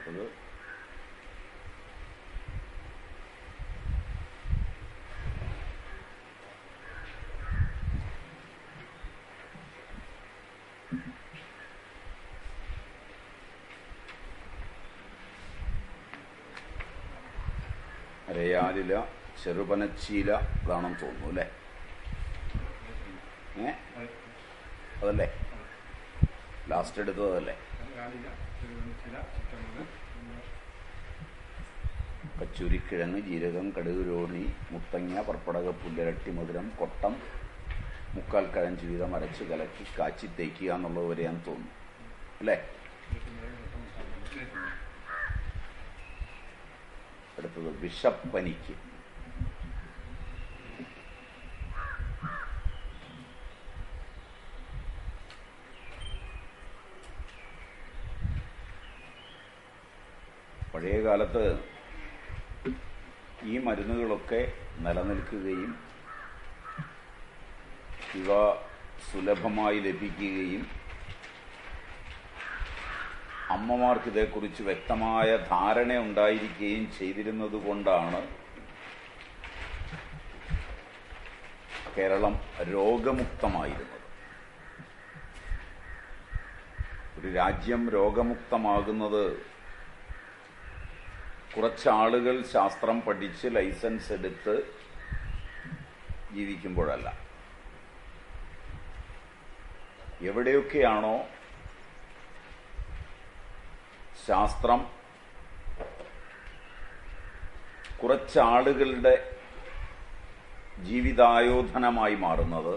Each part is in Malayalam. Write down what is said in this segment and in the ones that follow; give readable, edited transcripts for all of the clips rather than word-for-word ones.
അടുത്തത് അരയാലില ചെറുപനച്ചീല ഇതാണെന്ന് തോന്നുന്നു അല്ലേ? അതല്ലേ ലാസ്റ്റ് എടുത്തതല്ലേ? കച്ചൂരിക്കിഴങ്ങ്, ജീരകം, കടുക്, രോണി, മുത്തങ്ങ, പർപ്പടക, പുല്ലരട്ടി, മധുരം, കൊട്ടം, മുക്കാൽ കഴഞ്ച് വീതം അരച്ച് കലക്കി കാച്ചി തേക്കുക എന്നുള്ളത് വരെയാന്ന് തോന്നുന്നു അല്ലേ? അടുത്തത് വിഷപ്പനിക്ക്. പഴയ കാലത്ത് ഈ മരുന്നുകളൊക്കെ നിലനിൽക്കുകയും ഇവ സുലഭമായി ലഭിക്കുകയും അമ്മമാർക്ക് ഇതേക്കുറിച്ച് വ്യക്തമായ ധാരണ ഉണ്ടായിരിക്കുകയും ചെയ്തിരുന്നത് കൊണ്ടാണ് കേരളം രോഗമുക്തമായിരുന്നത്. ഒരു രാജ്യം രോഗമുക്തമാകുന്നത് കുറച്ചാളുകൾ ശാസ്ത്രം പഠിച്ച് ലൈസൻസ് എടുത്ത് ജീവിക്കുമ്പോഴല്ല. എവിടെയൊക്കെയാണോ ശാസ്ത്രം കുറച്ചാളുകളുടെ ജീവിതായോധനമായി മാറുന്നത്,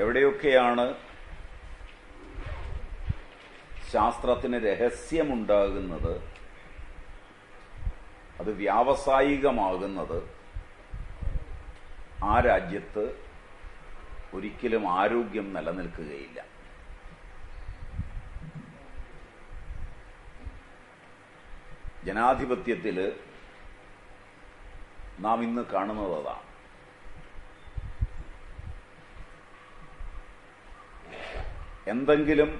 എവിടെയൊക്കെയാണ് ശാസ്ത്രത്തിന് രഹസ്യമുണ്ടാകുന്നത്, അത് വ്യാവസായികമാകുന്നത്, ആ രാജ്യത്ത് ഒരിക്കലും ആരോഗ്യം നിലനിൽക്കുകയില്ല. ജനാധിപത്യത്തിൽ നാം ഇന്ന് കാണുന്നത് അതാണ്. എന്തെങ്കിലും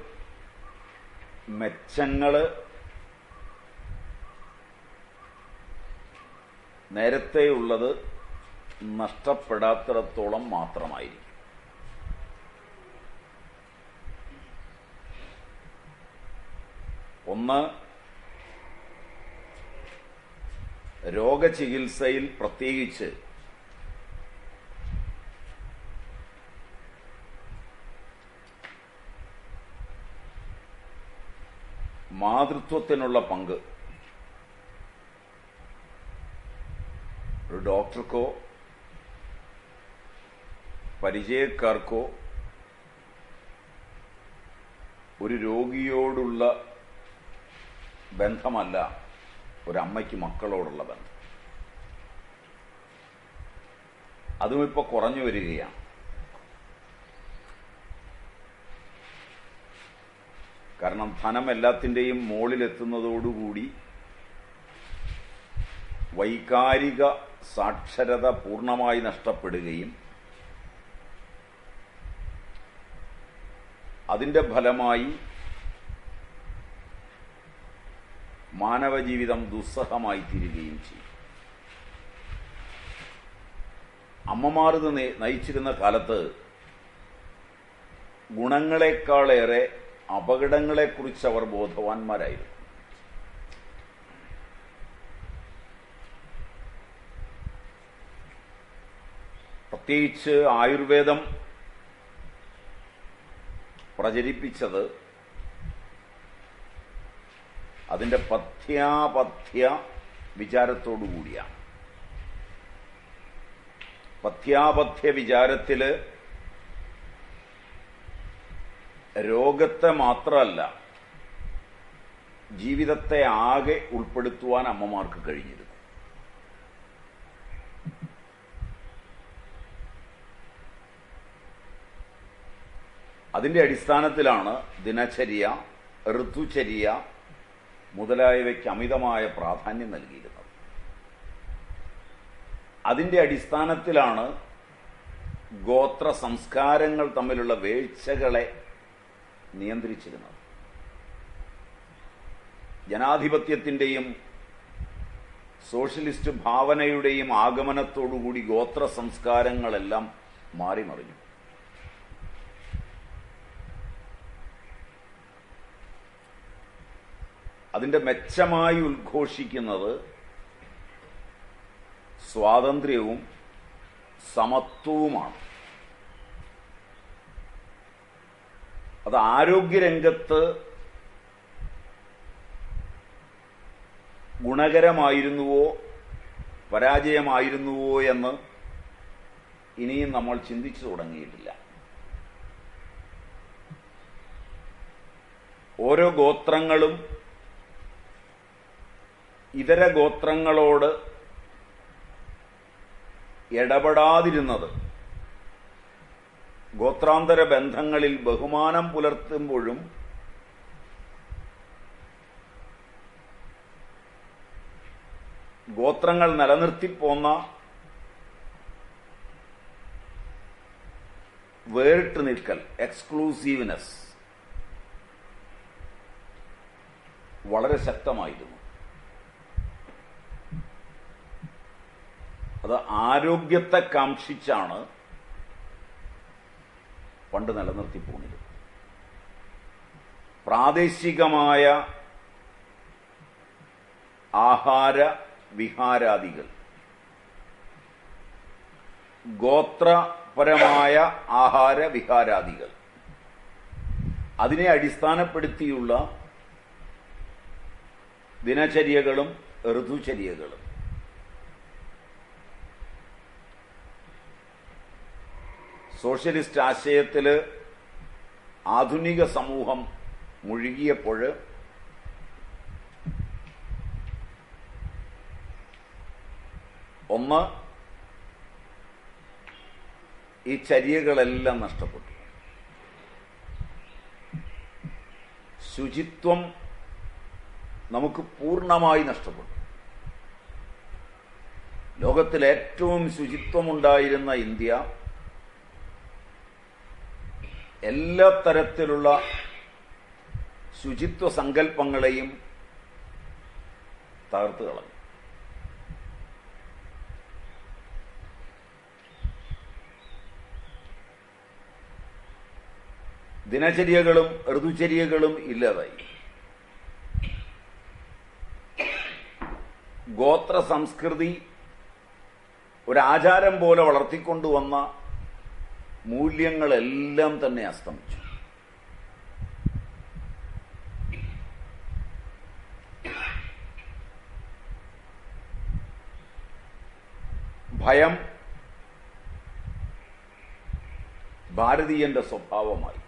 മെച്ചങ്ങള് നേരത്തെയുള്ളത് നഷ്ടപ്പെടാത്തിടത്തോളം മാത്രമായിരിക്കും. ഒന്ന്, രോഗചികിത്സയിൽ പ്രത്യേകിച്ച് മാതൃത്വത്തിനുള്ള പങ്ക് ഒരു ഡോക്ടർക്കോ പരിചയക്കാർക്കോ ഒരു രോഗിയോടുള്ള ബന്ധമല്ല ഒരമ്മയ്ക്ക് മക്കളോടുള്ള ബന്ധം. അതും ഇപ്പോൾ കുറഞ്ഞു വരികയാണ്. കാരണം ധനം എല്ലാത്തിൻ്റെയും മുകളിലെത്തുന്നതോടുകൂടി വൈകാരിക സാക്ഷരത പൂർണ്ണമായി നഷ്ടപ്പെടുകയും അതിൻ്റെ ഫലമായി മാനവജീവിതം ദുസ്സഹമായി തീരുകയും ചെയ്യും. അമ്മമാർ ഇത് നയിച്ചിരുന്ന കാലത്ത് ഗുണങ്ങളെക്കാളേറെ അപകടങ്ങളെക്കുറിച്ച് അവർ ബോധവാന്മാരായിരുന്നു. പ്രത്യേകിച്ച് ആയുർവേദം പ്രചരിപ്പിച്ചത് അതിൻ്റെ പഥ്യാപഥ്യ വിചാരത്തോടുകൂടിയാണ്. പഥ്യാപഥ്യ വിചാരത്തില് രോഗത്തെ മാത്രമല്ല ജീവിതത്തെ ആകെ ഉൾപ്പെടുത്തുവാൻ അമ്മമാർക്ക് കഴിഞ്ഞിരുന്നു. അതിന്റെ അടിസ്ഥാനത്തിലാണ് ദിനചര്യ, ഋതുചര്യ മുതലായവയ്ക്ക് അമിതമായ പ്രാധാന്യം നൽകിയിരുന്നത്. അതിന്റെ അടിസ്ഥാനത്തിലാണ് ഗോത്ര സംസ്കാരങ്ങൾ തമ്മിലുള്ള വീഴ്ചകളെ നിയന്ത്രിച്ചിരുന്നത്. ജനാധിപത്യത്തിൻ്റെയും സോഷ്യലിസ്റ്റ് ഭാവനയുടെയും ആഗമനത്തോടുകൂടി ഗോത്ര സംസ്കാരങ്ങളെല്ലാം മാറിമറിഞ്ഞു. അതിൻ്റെ മെച്ചമായി ഉദ്ഘോഷിക്കുന്നത് സ്വാതന്ത്ര്യവും സമത്വവുമാണ്. അത് ആരോഗ്യരംഗത്ത് ഗുണകരമായിരുന്നുവോ പരാജയമായിരുന്നുവോ എന്ന് ഇനിയും നമ്മൾ ചിന്തിച്ചു തുടങ്ങിയിട്ടില്ല. ഓരോ ഗോത്രങ്ങളും ഇതര ഗോത്രങ്ങളോട് ഇടപെടാതിരുന്നത് ഗോത്രാന്തര ബന്ധങ്ങളിൽ ബഹുമാനം പുലർത്തുമ്പോഴും ഗോത്രങ്ങൾ നിലനിർത്തിപ്പോന്ന വേറിട്ട് നിൽക്കൽ, എക്സ്ക്ലൂസീവ്നെസ് വളരെ ശക്തമായിരുന്നു. അത് ആരോഗ്യത്തെ കാംക്ഷിച്ചാണ് പണ്ട് നിലനിർത്തിപ്പോന്നിരുന്നത്. പ്രാദേശികമായ ആഹാര വിഹാരാദികൾ, ഗോത്രപരമായ ആഹാര വിഹാരാദികൾ, അതിനെ അടിസ്ഥാനപ്പെടുത്തിയുള്ള ദിനചര്യകളും ഋതുചര്യകളും സോഷ്യലിസ്റ്റ് ആശയത്തിൽ ആധുനിക സമൂഹം മുഴുകിയപ്പോൾ ഒന്ന്, ഈ ചര്യകളെല്ലാം നഷ്ടപ്പെട്ടു. ശുചിത്വം നമുക്ക് പൂർണ്ണമായി നഷ്ടപ്പെട്ടു. ലോകത്തിൽ ഏറ്റവും ശുചിത്വമുണ്ടായിരുന്ന ഇന്ത്യ എല്ലാ തരത്തിലുള്ള ശുചിത്വ സങ്കല്പങ്ങളെയും തകർത്ത് കളഞ്ഞു. ദിനചര്യകളും ഋതുചര്യകളും ഇല്ലാതായി. ഗോത്ര സംസ്കൃതി ഒരാചാരം പോലെ വളർത്തിക്കൊണ്ടുവന്ന മൂല്യങ്ങളെല്ലാം തന്നെ അസ്തമിച്ചു. ഭയം ഭാരതീയന്റെ സ്വഭാവമായി.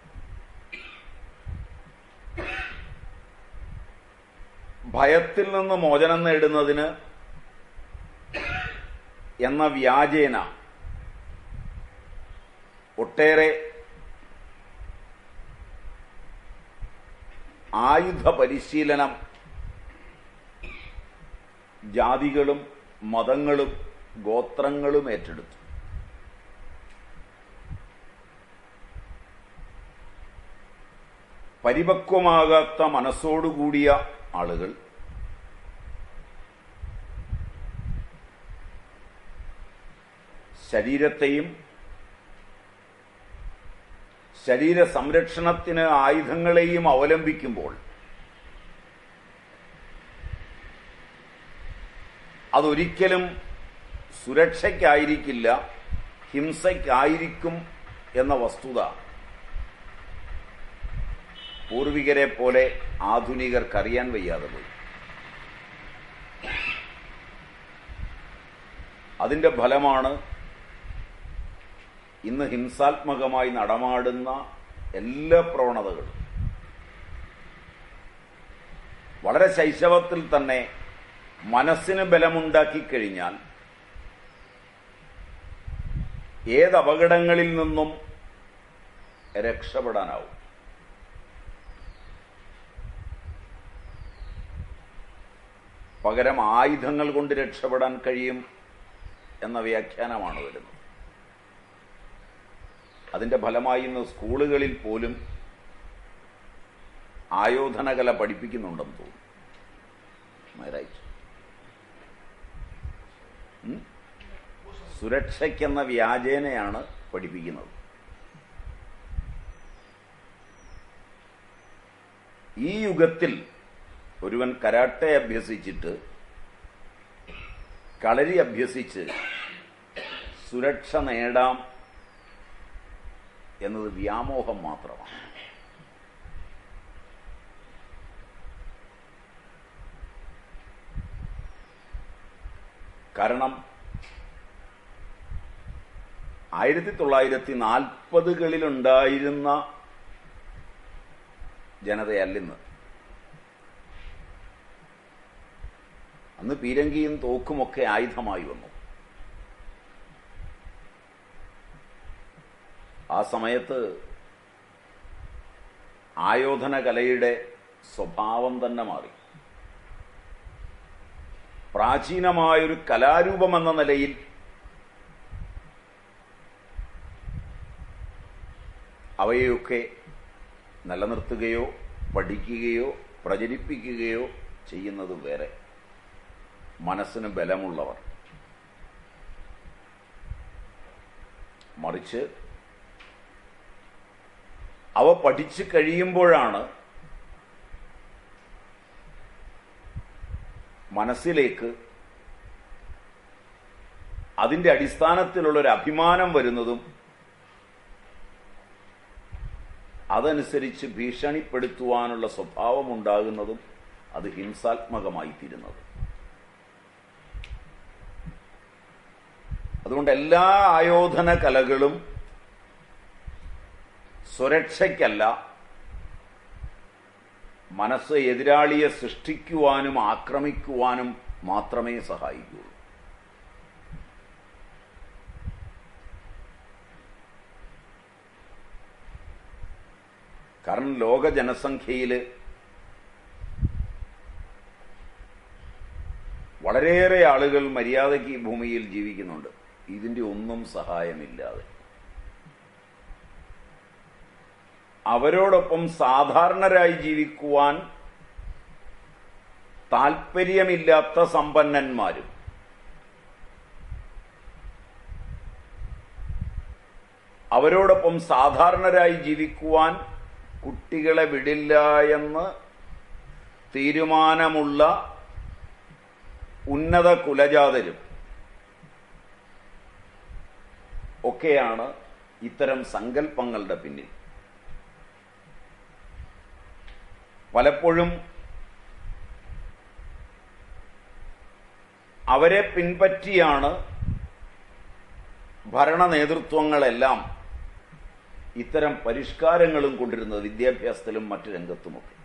ഭയത്തിൽ നിന്ന് മോചനം നേടുന്നതിന് എന്ന വ്യാജേന ഒട്ടേറെ ആയുധ പരിശീലനം ജാതികളും മതങ്ങളും ഗോത്രങ്ങളും ഏറ്റെടുത്തു. പരിപക്വമാകാത്ത മനസ്സോടുകൂടിയ ആളുകൾ ശരീരത്തെയും ശരീര സംരക്ഷണത്തിന് ആയുധങ്ങളെയും അവലംബിക്കുമ്പോൾ അതൊരിക്കലും സുരക്ഷയ്ക്കായിരിക്കില്ല, ഹിംസയ്ക്കായിരിക്കും എന്ന വസ്തുത പൂർവികരെ പോലെ ആധുനികർക്കറിയാൻ വയ്യാതെ പോയി. അതിന്റെ ഫലമാണ് ഇന്ന് ഹിംസാത്മകമായി നടമാടുന്ന എല്ലാ പ്രവണതകളും. വളരെ ശൈശവത്തിൽ തന്നെ മനസ്സിന് ബലമുണ്ടാക്കിക്കഴിഞ്ഞാൽ ഏത് അപകടങ്ങളിൽ നിന്നും രക്ഷപ്പെടാനാവും. പകരം ആയുധങ്ങൾ കൊണ്ട് രക്ഷപ്പെടാൻ കഴിയും എന്ന വ്യാഖ്യാനമാണ് വരുന്നത്. അതിന്റെ ഫലമായി ഇന്ന് സ്കൂളുകളിൽ പോലും ആയോധനകല പഠിപ്പിക്കുന്നുണ്ടെന്ന് തോന്നുന്നു. റൈറ്റ്? സുരക്ഷയ്ക്കെന്ന വ്യാജേനയാണ് പഠിപ്പിക്കുന്നത്. ഈ യുഗത്തിൽ ഒരുവൻ കരാട്ടെ അഭ്യസിച്ചിട്ട് കളരി അഭ്യസിച്ച് സുരക്ഷ നേടാം എന്നത് വ്യാമോഹം മാത്രമാണ്. കാരണം 1940-കളിലുണ്ടായിരുന്ന ജനതയല്ലിന്ന്. അന്ന് പീരങ്കിയും തോക്കുമൊക്കെ ആയുധമായി വന്നു. ആ സമയത്ത് ആയോധന കലയുടെ സ്വഭാവം തന്നെ മാറി. പ്രാചീനമായൊരു കലാരൂപമെന്ന നിലയിൽ അവയൊക്കെ നിലനിർത്തുകയോ പഠിക്കുകയോ പ്രചരിപ്പിക്കുകയോ ചെയ്യുന്നത് വേറെ. മനസ്സിന് ബലമുള്ളവർ. മറിച്ച് അവ പഠിച്ചു കഴിയുമ്പോഴാണ് മനസ്സിലേക്ക് അതിൻ്റെ അടിസ്ഥാനത്തിലുള്ളൊരു അഭിമാനം വരുന്നതും അതനുസരിച്ച് ഭീഷണിപ്പെടുത്തുവാനുള്ള സ്വഭാവമുണ്ടാകുന്നതും അത് ഹിംസാത്മകമായി തീരുന്നത്. അതുകൊണ്ട് എല്ലാ ആയോധന കലകളും സുരക്ഷയ്ക്കല്ല, മനസ്സ് എതിരാളിയെ സൃഷ്ടിക്കുവാനും ആക്രമിക്കുവാനും മാത്രമേ സഹായിക്കുകയുള്ളൂ. കാരണം ലോക ജനസംഖ്യയിൽ വളരെയേറെ ആളുകൾ മര്യാദയ്ക്ക് ഈ ഭൂമിയിൽ ജീവിക്കുന്നുണ്ട്, ഇതിൻ്റെ ഒന്നും സഹായമില്ലാതെ. അവരോടൊപ്പം സാധാരണരായി ജീവിക്കുവാൻ താൽപ്പര്യമില്ലാത്ത സമ്പന്നന്മാരും അവരോടൊപ്പം സാധാരണരായി ജീവിക്കുവാൻ കുട്ടികളെ വിടില്ല എന്ന് തീരുമാനമുള്ള ഉന്നത കുലജാതരും ഒക്കെയാണ് ഇത്തരം സങ്കല്പങ്ങളുടെ പിന്നിൽ. പലപ്പോഴും അവരെ പിൻപറ്റിയാണ് ഭരണ നേതൃത്വങ്ങളെല്ലാം ഇത്തരം പരിഷ്കാരങ്ങളും കൊണ്ടിരുന്നത്, വിദ്യാഭ്യാസത്തിലും മറ്റു രംഗത്തുമൊക്കെ.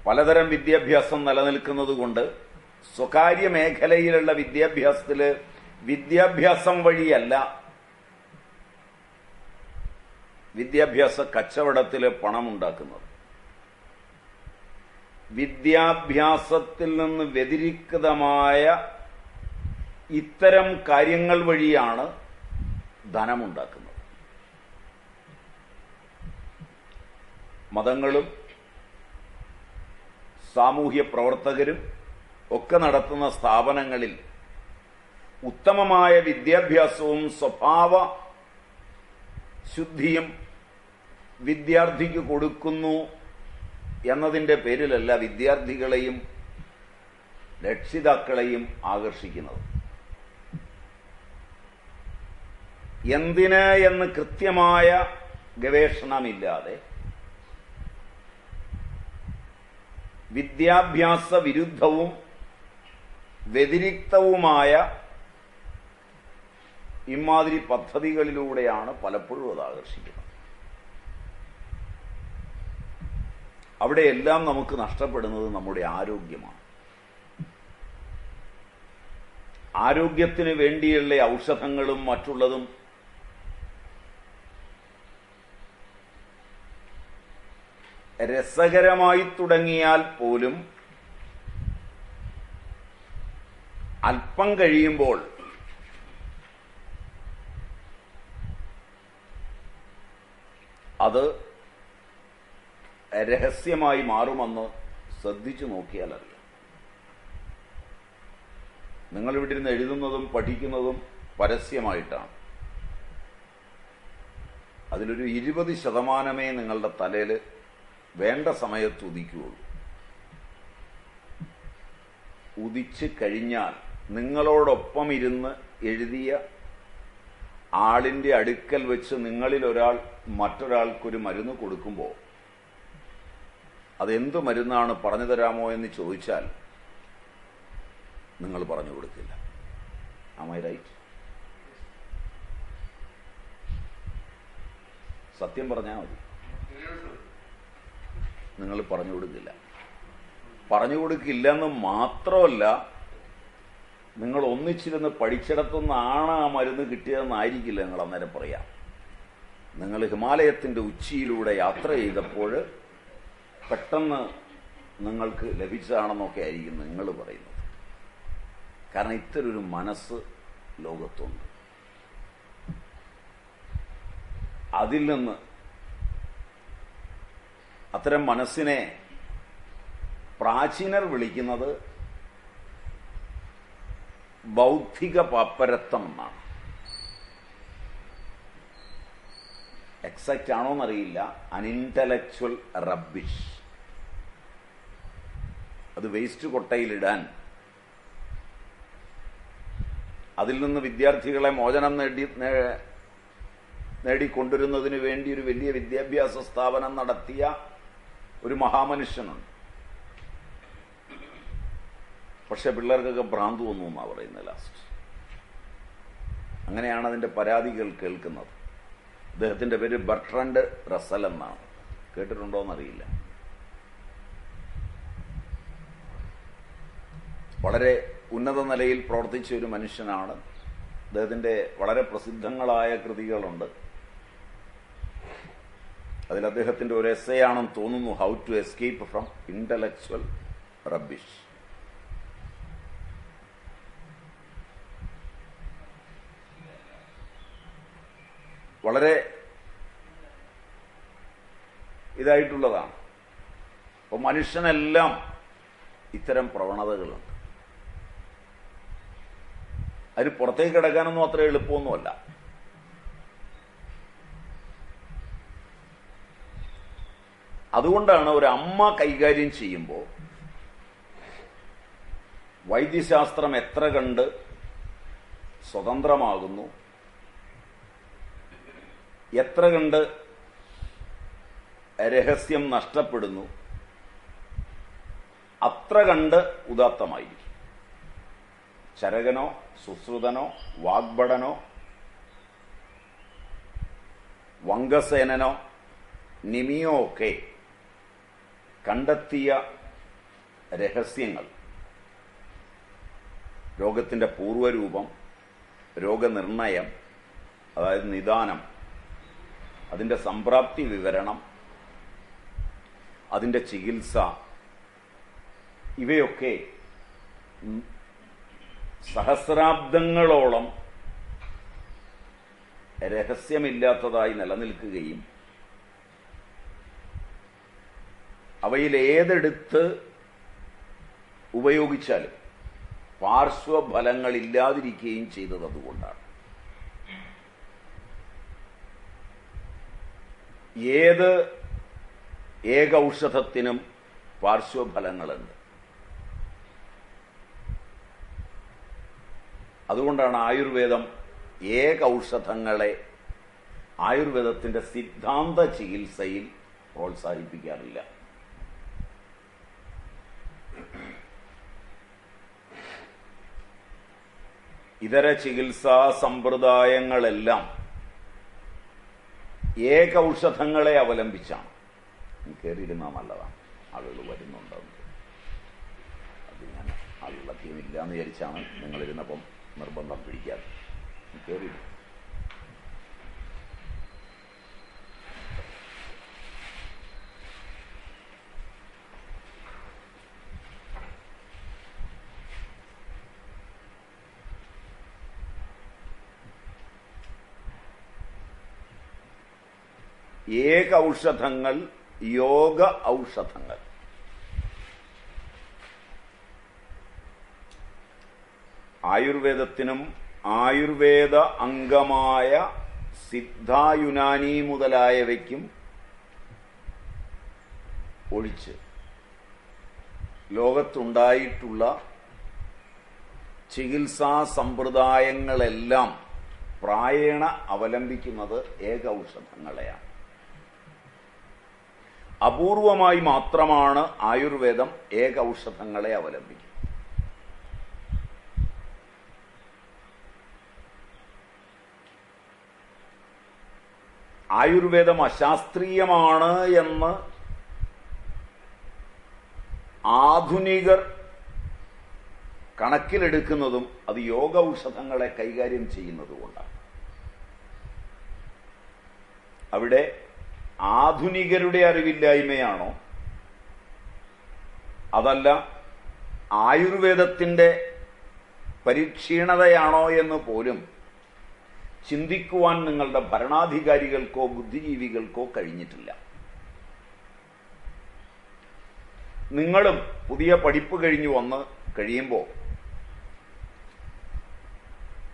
പലതരം വിദ്യാഭ്യാസം നിലനിൽക്കുന്നത് കൊണ്ട് സ്വകാര്യ മേഖലയിലുള്ള വിദ്യാഭ്യാസത്തില് വിദ്യാഭ്യാസം വഴിയല്ല വിദ്യാഭ്യാസ കച്ചവടത്തില് പണമുണ്ടാക്കുന്നത്. വിദ്യാഭ്യാസത്തിൽ നിന്ന് വ്യതിരിക്തമായ ഇത്തരം കാര്യങ്ങൾ വഴിയാണ് ധനമുണ്ടാക്കുന്നത്. മതങ്ങളും സാമൂഹ്യ പ്രവർത്തകരും ഒക്കെ നടത്തുന്ന സ്ഥാപനങ്ങളിൽ ഉത്തമമായ വിദ്യാഭ്യാസവും സ്വഭാവ ശുദ്ധിയും വിദ്യാർത്ഥിക്ക് കൊടുക്കുന്നു എന്നതിൻ്റെ പേരിലല്ല വിദ്യാർത്ഥികളെയും രക്ഷിതാക്കളെയും ആകർഷിക്കുന്നത്. എന്തിന് എന്ന് കൃത്യമായ ഗവേഷണമില്ലാതെ വിദ്യാഭ്യാസ വിരുദ്ധവും വ്യതിരിക്തവുമായ ഇമാതിരി പദ്ധതികളിലൂടെയാണ് പലപ്പോഴും അത് ആകർഷിക്കുന്നത്. അവിടെയെല്ലാം നമുക്ക് നഷ്ടപ്പെടുന്നത് നമ്മുടെ ആരോഗ്യമാണ്. ആരോഗ്യത്തിന് വേണ്ടിയുള്ള ഔഷധങ്ങളും മറ്റുള്ളതും രസകരമായി തുടങ്ങിയാൽ പോലും അല്പം കഴിയുമ്പോൾ അത് രഹസ്യമായി മാറുമെന്ന് ശ്രദ്ധിച്ചു നോക്കിയാൽ അറിയാം. നിങ്ങളിവിടെ ഇരുന്ന് എഴുതുന്നതും പഠിക്കുന്നതും പരസ്യമായിട്ടാണ്. അതിലൊരു 20% നിങ്ങളുടെ തലയിൽ വേണ്ട സമയത്ത് ഉദിക്കുകയുള്ളൂ. ഉദിച്ച് കഴിഞ്ഞാൽ നിങ്ങളോടൊപ്പം ഇരുന്ന് എഴുതിയ ആളിൻ്റെ അടുക്കൽ വെച്ച് നിങ്ങളിൽ ഒരാൾ മറ്റൊരാൾക്കൊരു മരുന്ന് കൊടുക്കുമ്പോൾ അതെന്ത് മരുന്നാണ് പറഞ്ഞു തരാമോ എന്ന് ചോദിച്ചാൽ നിങ്ങൾ പറഞ്ഞു കൊടുക്കില്ല. Am I right? സത്യം പറഞ്ഞാൽ മതി. നിങ്ങൾ പറഞ്ഞു കൊടുക്കില്ല. പറഞ്ഞു കൊടുക്കില്ലെന്ന് മാത്രമല്ല, നിങ്ങൾ ഒന്നിച്ചിരുന്ന് പഠിച്ചിടത്തുനിന്നാണ് ആ മരുന്ന് കിട്ടിയതെന്നായിരിക്കില്ല നിങ്ങൾ അന്നേരം പറയാം. നിങ്ങൾ ഹിമാലയത്തിൻ്റെ ഉച്ചിയിലൂടെ യാത്ര ചെയ്തപ്പോൾ പെട്ടെന്ന് നിങ്ങൾക്ക് ലഭിച്ചതാണെന്നൊക്കെ ആയിരിക്കും നിങ്ങൾ പറയുന്നത്. കാരണം ഇത്തരൊരു മനസ്സ് ലോകത്തുണ്ട്. അതിൽ നിന്ന് അത്തരം മനസ്സിനെ പ്രാചീനർ വിളിക്കുന്നത് ബൗദ്ധിക പാപ്പരത്വം എന്നാണ്. എക്സാക്റ്റ് ആണോന്നറിയില്ല. അൺഇന്റലക്ച്വൽ റബ്ബിഷ്. അത് വേസ്റ്റ് കൊട്ടയിലിടാൻ അതിൽ നിന്ന് വിദ്യാർത്ഥികളെ മോചനം നേടിക്കൊണ്ടിരുന്നതിന് വേണ്ടി ഒരു വലിയ വിദ്യാഭ്യാസ സ്ഥാപനം നടത്തിയ ഒരു മഹാമനുഷ്യനുണ്ട്. പക്ഷെ പിള്ളേർക്കൊക്കെ ഭ്രാന്ത് തോന്നുന്നു എന്നാണ് പറയുന്നത് ലാസ്റ്റ്. അങ്ങനെയാണ് അതിൻ്റെ പരാതികൾ കേൾക്കുന്നത്. അദ്ദേഹത്തിൻ്റെ പേര് ബർട്രൻഡ് റസൽ എന്നാണ്. കേട്ടിട്ടുണ്ടോയെന്നറിയില്ല. വളരെ ഉന്നത നിലയിൽ പ്രവർത്തിച്ച ഒരു മനുഷ്യനാണ്. അദ്ദേഹത്തിൻ്റെ വളരെ പ്രസിദ്ധങ്ങളായ കൃതികളുണ്ട്. അതിൽ അദ്ദേഹത്തിൻ്റെ ഒരു എസ്സേ ആണെന്ന് തോന്നുന്നു, how to escape from intellectual rubbish. വളരെ ഇതായിട്ടുള്ളതാണ്. അപ്പോൾ മനുഷ്യനെല്ലാം ഇത്തരം പ്രവണതകളുണ്ട്. അതിന് പുറത്തേക്ക് കിടക്കാനൊന്നും അത്ര എളുപ്പമൊന്നുമല്ല. അതുകൊണ്ടാണ് ഒരു അമ്മ കൈകാര്യം ചെയ്യുമ്പോൾ വൈദ്യശാസ്ത്രം എത്ര കണ്ട് സ്വതന്ത്രമാകുന്നു, എത്ര കണ്ട് രഹസ്യം നഷ്ടപ്പെടുന്നു, അത്ര കണ്ട് ഉദാത്തമായിരിക്കും. ചരകനോ സുശ്രുതനോ വാഗ്ഭടനോ വംഗസേനനോ നിമിയോ ഒക്കെ കണ്ടെത്തിയ രഹസ്യങ്ങൾ, രോഗത്തിൻ്റെ പൂർവ്വരൂപം, രോഗനിർണയം, അതായത് നിദാനം, അതിൻ്റെ സംപ്രാപ്തി വിവരണം, അതിൻ്റെ ചികിത്സ, ഇവയൊക്കെ സഹസ്രാബ്ദങ്ങളോളം രഹസ്യമില്ലാത്തതായി നിലനിൽക്കുകയും അവയിൽ ഏതെടുത്ത് ഉപയോഗിച്ചാലും പാർശ്വഫലങ്ങളില്ലാതിരിക്കുകയും ചെയ്തത് അതുകൊണ്ടാണ്. ഏത് ഏകൌഷധത്തിനും പാർശ്വഫലങ്ങളുണ്ട്. അതുകൊണ്ടാണ് ആയുർവേദം ഏകൌഷധങ്ങളെ ആയുർവേദത്തിൻ്റെ സിദ്ധാന്ത ചികിത്സയിൽ പ്രോത്സാഹിപ്പിക്കാറില്ല. ഇതര ചികിത്സാ സമ്പ്രദായങ്ങളെല്ലാം ഏകൌഷധങ്ങളെ അവലംബിച്ചാണ്. കയറിയിരുന്നാൽ നല്ലതാണ്, ആളുകൾ വരുന്നുണ്ടെന്ന്. അത് ഞാൻ ആളുകളൊക്കെയുമില്ല എന്ന് വിചാരിച്ചാണ് നിങ്ങളിരുന്നപ്പം നിർബന്ധം പിടിക്കാതെ. കയറി ഏകൌഷധങ്ങൾ യോഗ ഔഷധങ്ങൾ. ആയുർവേദത്തിനും ആയുർവേദ അംഗമായ സിദ്ധായുനാനി മുതലായവയ്ക്കും ഒഴിച്ച് ലോകത്തുണ്ടായിട്ടുള്ള ചികിത്സാ സമ്പ്രദായങ്ങളെല്ലാം പ്രായേണ അവലംബിക്കുന്നത് ഏകൌഷധങ്ങളെയാണ്. അപൂർവമായി മാത്രമാണ് ആയുർവേദം ഏകൌഷധങ്ങളെ അവലംബിക്കുന്നത്. ആയുർവേദം അശാസ്ത്രീയമാണ് എന്ന് ആധുനികർ കണക്കിലെടുക്കുന്നതും അത് യോഗ ഔഷധങ്ങളെ കൈകാര്യം ചെയ്യുന്നതുകൊണ്ടാണ്. അവിടെ ആധുനികരുടെ അറിവില്ലായ്മയാണോ അതല്ല ആയുർവേദത്തിന്റെ പരിക്ഷീണതയാണോ എന്ന് പോലും ചിന്തിക്കുവാൻ നിങ്ങളുടെ ഭരണാധികാരികൾക്കോ ബുദ്ധിജീവികൾക്കോ കഴിഞ്ഞിട്ടില്ല. നിങ്ങളും പുതിയ പഠിപ്പ് കഴിഞ്ഞു വന്ന് കഴിയുമ്പോൾ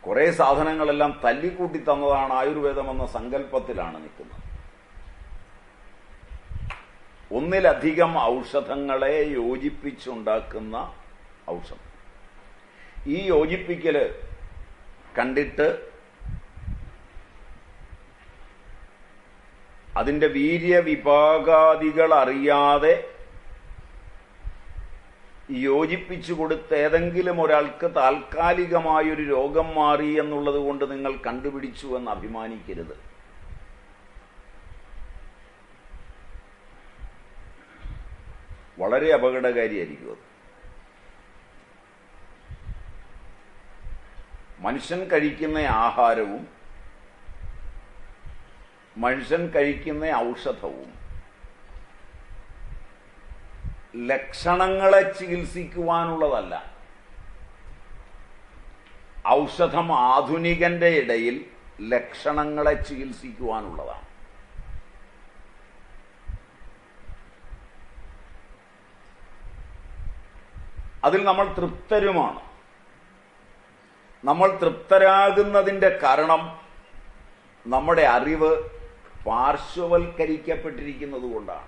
കുറെ സാധനങ്ങളെല്ലാം തല്ലിക്കൂട്ടി തന്നതാണ് ആയുർവേദം എന്ന സങ്കല്പത്തിലാണ് നിൽക്കുന്നത്. ഒന്നിലധികം ഔഷധങ്ങളെ യോജിപ്പിച്ചുണ്ടാക്കുന്ന ഔഷധം. ഈ യോജിപ്പിക്കല് കണ്ടിട്ട് അതിന്റെ വീര്യവിഭാഗാദികൾ അറിയാതെ യോജിപ്പിച്ചു കൊടുത്ത് ഏതെങ്കിലും ഒരാൾക്ക് താൽക്കാലികമായൊരു രോഗം മാറി എന്നുള്ളത് കൊണ്ട് നിങ്ങൾ കണ്ടുപിടിച്ചു എന്ന് അഭിമാനിക്കരുത്. വളരെ അപകടകാരിയായിരിക്കും അത്. മനുഷ്യൻ കഴിക്കുന്ന ആഹാരവും മനുഷ്യൻ കഴിക്കുന്ന ഔഷധവും ലക്ഷണങ്ങളെ ചികിത്സിക്കുവാനുള്ളതല്ല. ഔഷധം ആധുനികന്റെ ഇടയിൽ ലക്ഷണങ്ങളെ ചികിത്സിക്കുവാനുള്ളതാണ്. അതിൽ നമ്മൾ തൃപ്തരുമാണ്. നമ്മൾ തൃപ്തരാകുന്നതിന്റെ കാരണം നമ്മുടെ അറിവ് പാർശ്വവൽക്കരിക്കപ്പെട്ടിരിക്കുന്നത് കൊണ്ടാണ്.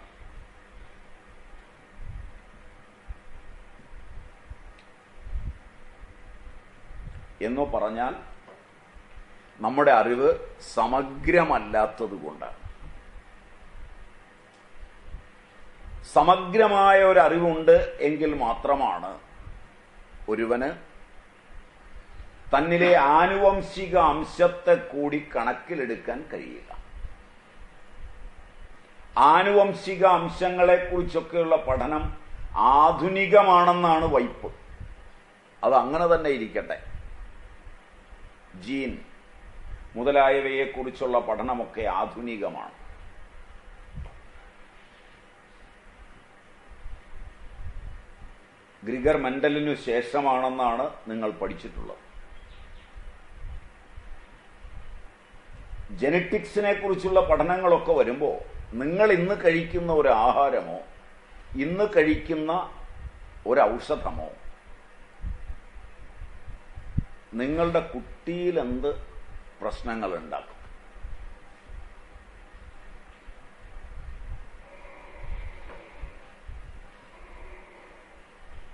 എന്ന് പറഞ്ഞാൽ നമ്മുടെ അറിവ് സമഗ്രമല്ലാത്തത് കൊണ്ടാണ്. സമഗ്രമായ ഒരു അറിവുണ്ട് എങ്കിൽ മാത്രമാണ് ഒരുവന് തന്നിലെ ആനുവംശിക അംശത്തെ കൂടി കണക്കിലെടുക്കാൻ കഴിയുക. ആനുവംശിക അംശങ്ങളെക്കുറിച്ചൊക്കെയുള്ള പഠനം ആധുനികമാണെന്നാണ് വൈപ്പ്. അത് അങ്ങനെ തന്നെ ഇരിക്കട്ടെ. ജീൻ മുതലായവയെക്കുറിച്ചുള്ള പഠനമൊക്കെ ആധുനികമാണ്. ഗ്രിഗർ മെന്റലിനു ശേഷമാണെന്നാണ് നിങ്ങൾ പഠിച്ചിട്ടുള്ളത്. ജെനറ്റിക്സിനെ കുറിച്ചുള്ള പഠനങ്ങളൊക്കെ വരുമ്പോൾ നിങ്ങൾ ഇന്ന് കഴിക്കുന്ന ഒരു ആഹാരമോ ഇന്ന് കഴിക്കുന്ന ഒരു ഔഷധമോ നിങ്ങളുടെ കുട്ടിയിൽ എന്ത് പ്രശ്നങ്ങൾ ഉണ്ടാക്കും?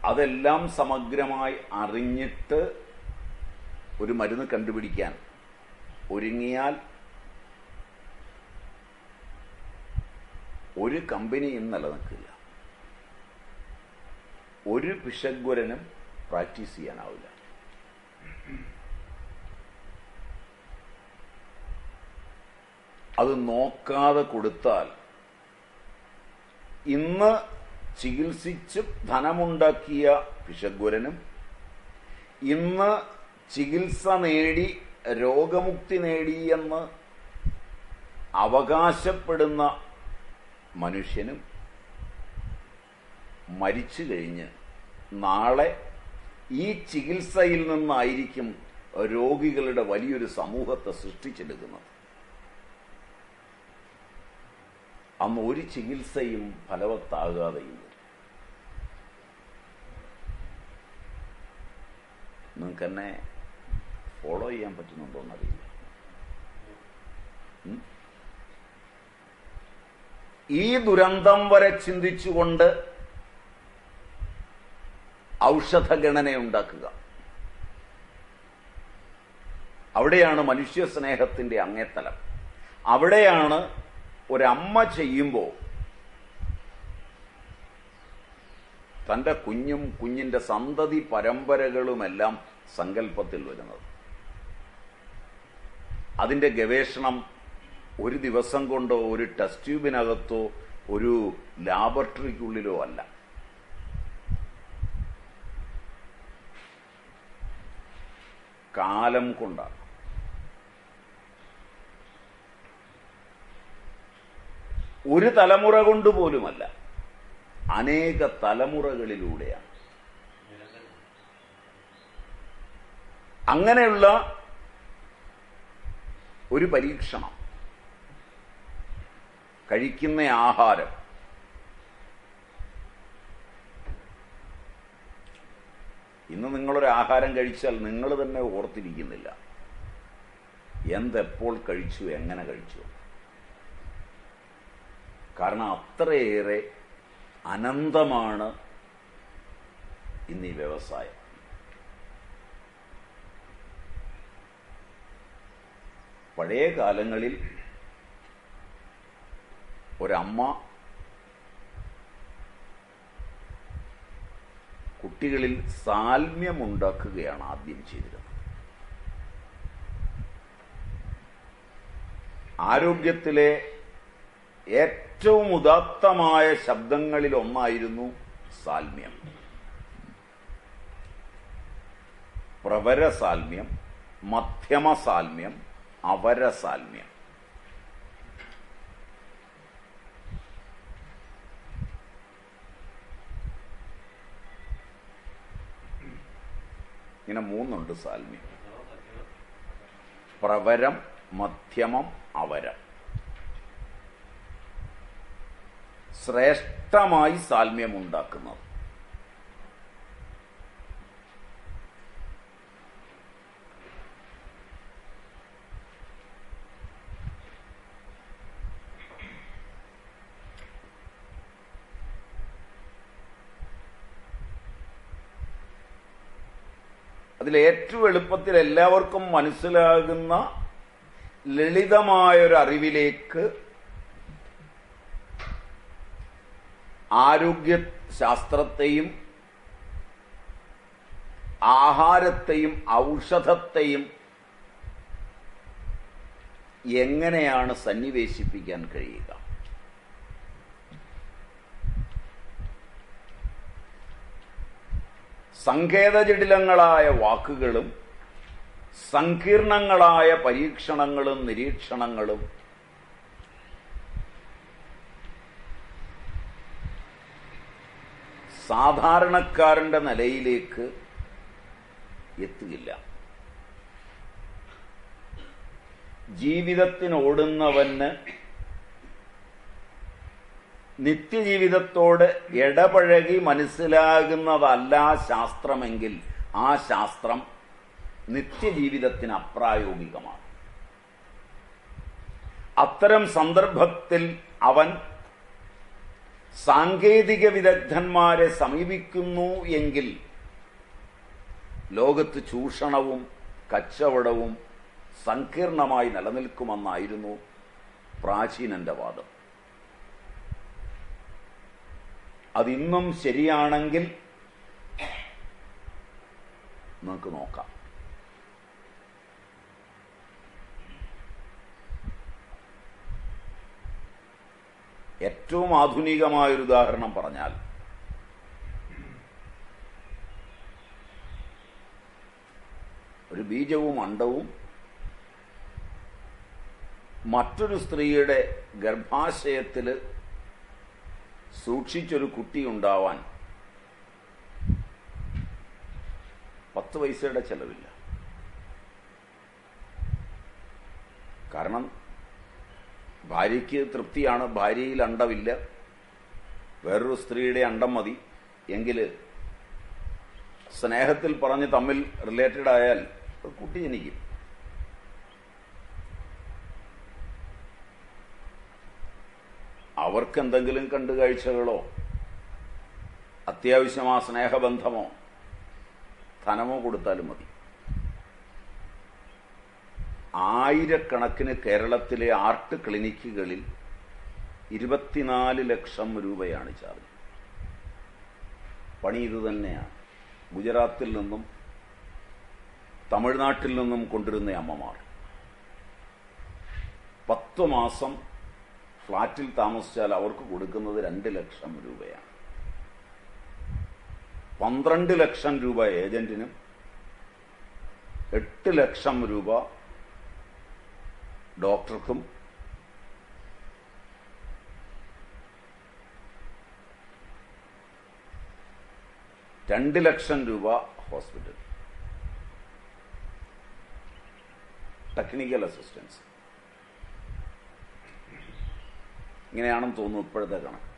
അതെല്ലാം സമഗ്രമായി അറിഞ്ഞിട്ട് ഒരു മരുന്ന് കണ്ടുപിടിക്കാൻ ഒരുങ്ങിയാൽ ഒരു കമ്പനിയും നിലനിൽക്കില്ല. ഒരു പിശഗ്വരനും പ്രാക്ടീസ് ചെയ്യാനാവില്ല. അത് നോക്കാതെ കൊടുത്താൽ ഇന്ന് ചികിത്സിച്ച് ധനമുണ്ടാക്കിയ പിശഗ്വരനും ഇന്ന് ചികിത്സ നേടി രോഗമുക്തി നേടിയെന്ന് അവകാശപ്പെടുന്ന മനുഷ്യനും മരിച്ചു കഴിഞ്ഞ് നാളെ ഈ ചികിത്സയിൽ നിന്നായിരിക്കും രോഗികളുടെ വലിയൊരു സമൂഹത്തെ സൃഷ്ടിച്ചെടുക്കുന്നത്. അന്ന് ഒരു ചികിത്സയും ഫലവത്താകാതെയും നിങ്ങൾക്ക് എന്നെ ഫോളോ ചെയ്യാൻ പറ്റുന്നുണ്ടോന്നറിയില്ല. ഈ ദുരന്തം വരെ ചിന്തിച്ചുകൊണ്ട് ഔഷധഗണനയുണ്ടാക്കുക, അവിടെയാണ് മനുഷ്യ സ്നേഹത്തിന്റെ അങ്ങേത്തലം. അവിടെയാണ് ഒരമ്മ ചെയ്യുമ്പോൾ തൻ്റെ കുഞ്ഞും കുഞ്ഞിൻ്റെ സന്തതി പരമ്പരകളുമെല്ലാം സങ്കല്പത്തിൽ വരുന്നത്. അതിൻ്റെ ഗവേഷണം ഒരു ദിവസം കൊണ്ടോ ഒരു ടെസ്റ്റ് ട്യൂബിനകത്തോ ഒരു ലാബറട്ടറിക്കുള്ളിലോ അല്ല. കാലം കൊണ്ടാണ്. ഒരു തലമുറ കൊണ്ട് പോലുമല്ല, അനേക തലമുറകളിലൂടെയാണ്. അങ്ങനെയുള്ള ഒരു പരീക്ഷണം, കഴിക്കുന്ന ആഹാരം, ഇന്ന് നിങ്ങളൊരു ആഹാരം കഴിച്ചാൽ നിങ്ങൾ തന്നെ ഓർത്തിരിക്കുന്നില്ല എന്തെപ്പോൾ കഴിച്ചു, എങ്ങനെ കഴിച്ചു. കാരണം അത്രയേറെ അനന്തമാണ് ഇന്ന് ഈ വ്യവസായം. പഴയ കാലങ്ങളിൽ ഒരമ്മ കുട്ടികളിൽ സാൽമ്യമുണ്ടാക്കുകയാണ് ആദ്യം ചെയ്തിരുന്നത്. ആരോഗ്യത്തിലെ ഏറ്റവും ഉദാത്തമായ ശബ്ദങ്ങളിൽ ഒന്നായിരുന്നു സാൽമ്യം. പ്രവരസാൽമ്യം, മധ്യമസാൽമ്യം, അവരസാൽമ്യം. ഇങ്ങനെ മൂന്നുണ്ട് സാൽമ്യം: പ്രവരം, മധ്യമം, അവരം. ശ്രേഷ്ഠമായി സാൽമ്യം ഉണ്ടാക്കുന്നത് അതിലേറ്റവും എളുപ്പത്തിൽ എല്ലാവർക്കും മനസ്സിലാകുന്ന ലളിതമായൊരു അറിവിലേക്ക് ആരോഗ്യ ശാസ്ത്രത്തെയും ആഹാരത്തെയും ഔഷധത്തെയും എങ്ങനെയാണ് സന്നിവേശിപ്പിക്കാൻ കഴിയുക? സങ്കേതജടിലങ്ങളായ വാക്കുകളും സങ്കീർണങ്ങളായ പരീക്ഷണങ്ങളും നിരീക്ഷണങ്ങളും സാധാരണക്കാരന്റെ നിലയിലേക്ക് എത്തുകയില്ല. ജീവിതത്തിനോടുന്നവന് നിത്യജീവിതത്തോട് ഇടപഴകി മനസ്സിലാകുന്നതല്ല ശാസ്ത്രമെങ്കിൽ ആ ശാസ്ത്രം നിത്യജീവിതത്തിന് അപ്രായോഗികമാണ്. അത്തരം സന്ദർഭത്തിൽ അവൻ സാങ്കേതിക വിദഗ്ധന്മാരെ സമീപിക്കുന്നു എങ്കിൽ ലോകത്ത് ചൂഷണവും കച്ചവടവും സങ്കീർണമായി നിലനിൽക്കുമെന്നായിരുന്നു പ്രാചീനന്റെ വാദം. അതിന്നും ശരിയാണെങ്കിൽ നമുക്ക് നോക്കാം. ഏറ്റവും ആധുനികമായൊരു ഉദാഹരണം പറഞ്ഞാൽ ഒരു ബീജവും അണ്ഡവും മറ്റൊരു സ്ത്രീയുടെ ഗർഭാശയത്തിൽ സൂക്ഷിച്ചൊരു കുട്ടി ഉണ്ടാവാൻ 10 പൈസയുടെ ചെലവില്ല. കാരണം ഭാര്യയ്ക്ക് തൃപ്തിയാണ്, ഭാര്യയിൽ അണ്ടമില്ല, വേറൊരു സ്ത്രീയുടെ അണ്ടം മതി എങ്കിൽ സ്നേഹത്തിൽ പറഞ്ഞ് തമ്മിൽ റിലേറ്റഡ് ആയാൽ കുട്ടി ജനിക്കും. അവർക്കെന്തെങ്കിലും കണ്ടുകാഴ്ചകളോ അത്യാവശ്യം ആ സ്നേഹബന്ധമോ ധനമോ കൊടുത്താലും മതി. ആയിരക്കണക്കിന് കേരളത്തിലെ ആർട്ട് ക്ലിനിക്കുകളിൽ 24 ലക്ഷം രൂപയാണ് ചാർജ്. പണി ഇത് തന്നെയാണ്. ഗുജറാത്തിൽ നിന്നും തമിഴ്നാട്ടിൽ നിന്നും കൊണ്ടുവരുന്ന അമ്മമാർ 10 മാസം ഫ്ളാറ്റിൽ താമസിച്ചാൽ അവർക്ക് കൊടുക്കുന്നത് 2 ലക്ഷം രൂപയാണ്. 12 ലക്ഷം രൂപ ഏജന്റിനും 8 ലക്ഷം രൂപ ഡോക്ടർക്കും 2 ലക്ഷം രൂപ ഹോസ്പിറ്റൽ, ടെക്നിക്കൽ അസിസ്റ്റൻസ്. ഇങ്ങനെയാണെന്ന് തോന്നുന്നു ഇപ്പോഴത്തെ കണക്ക്.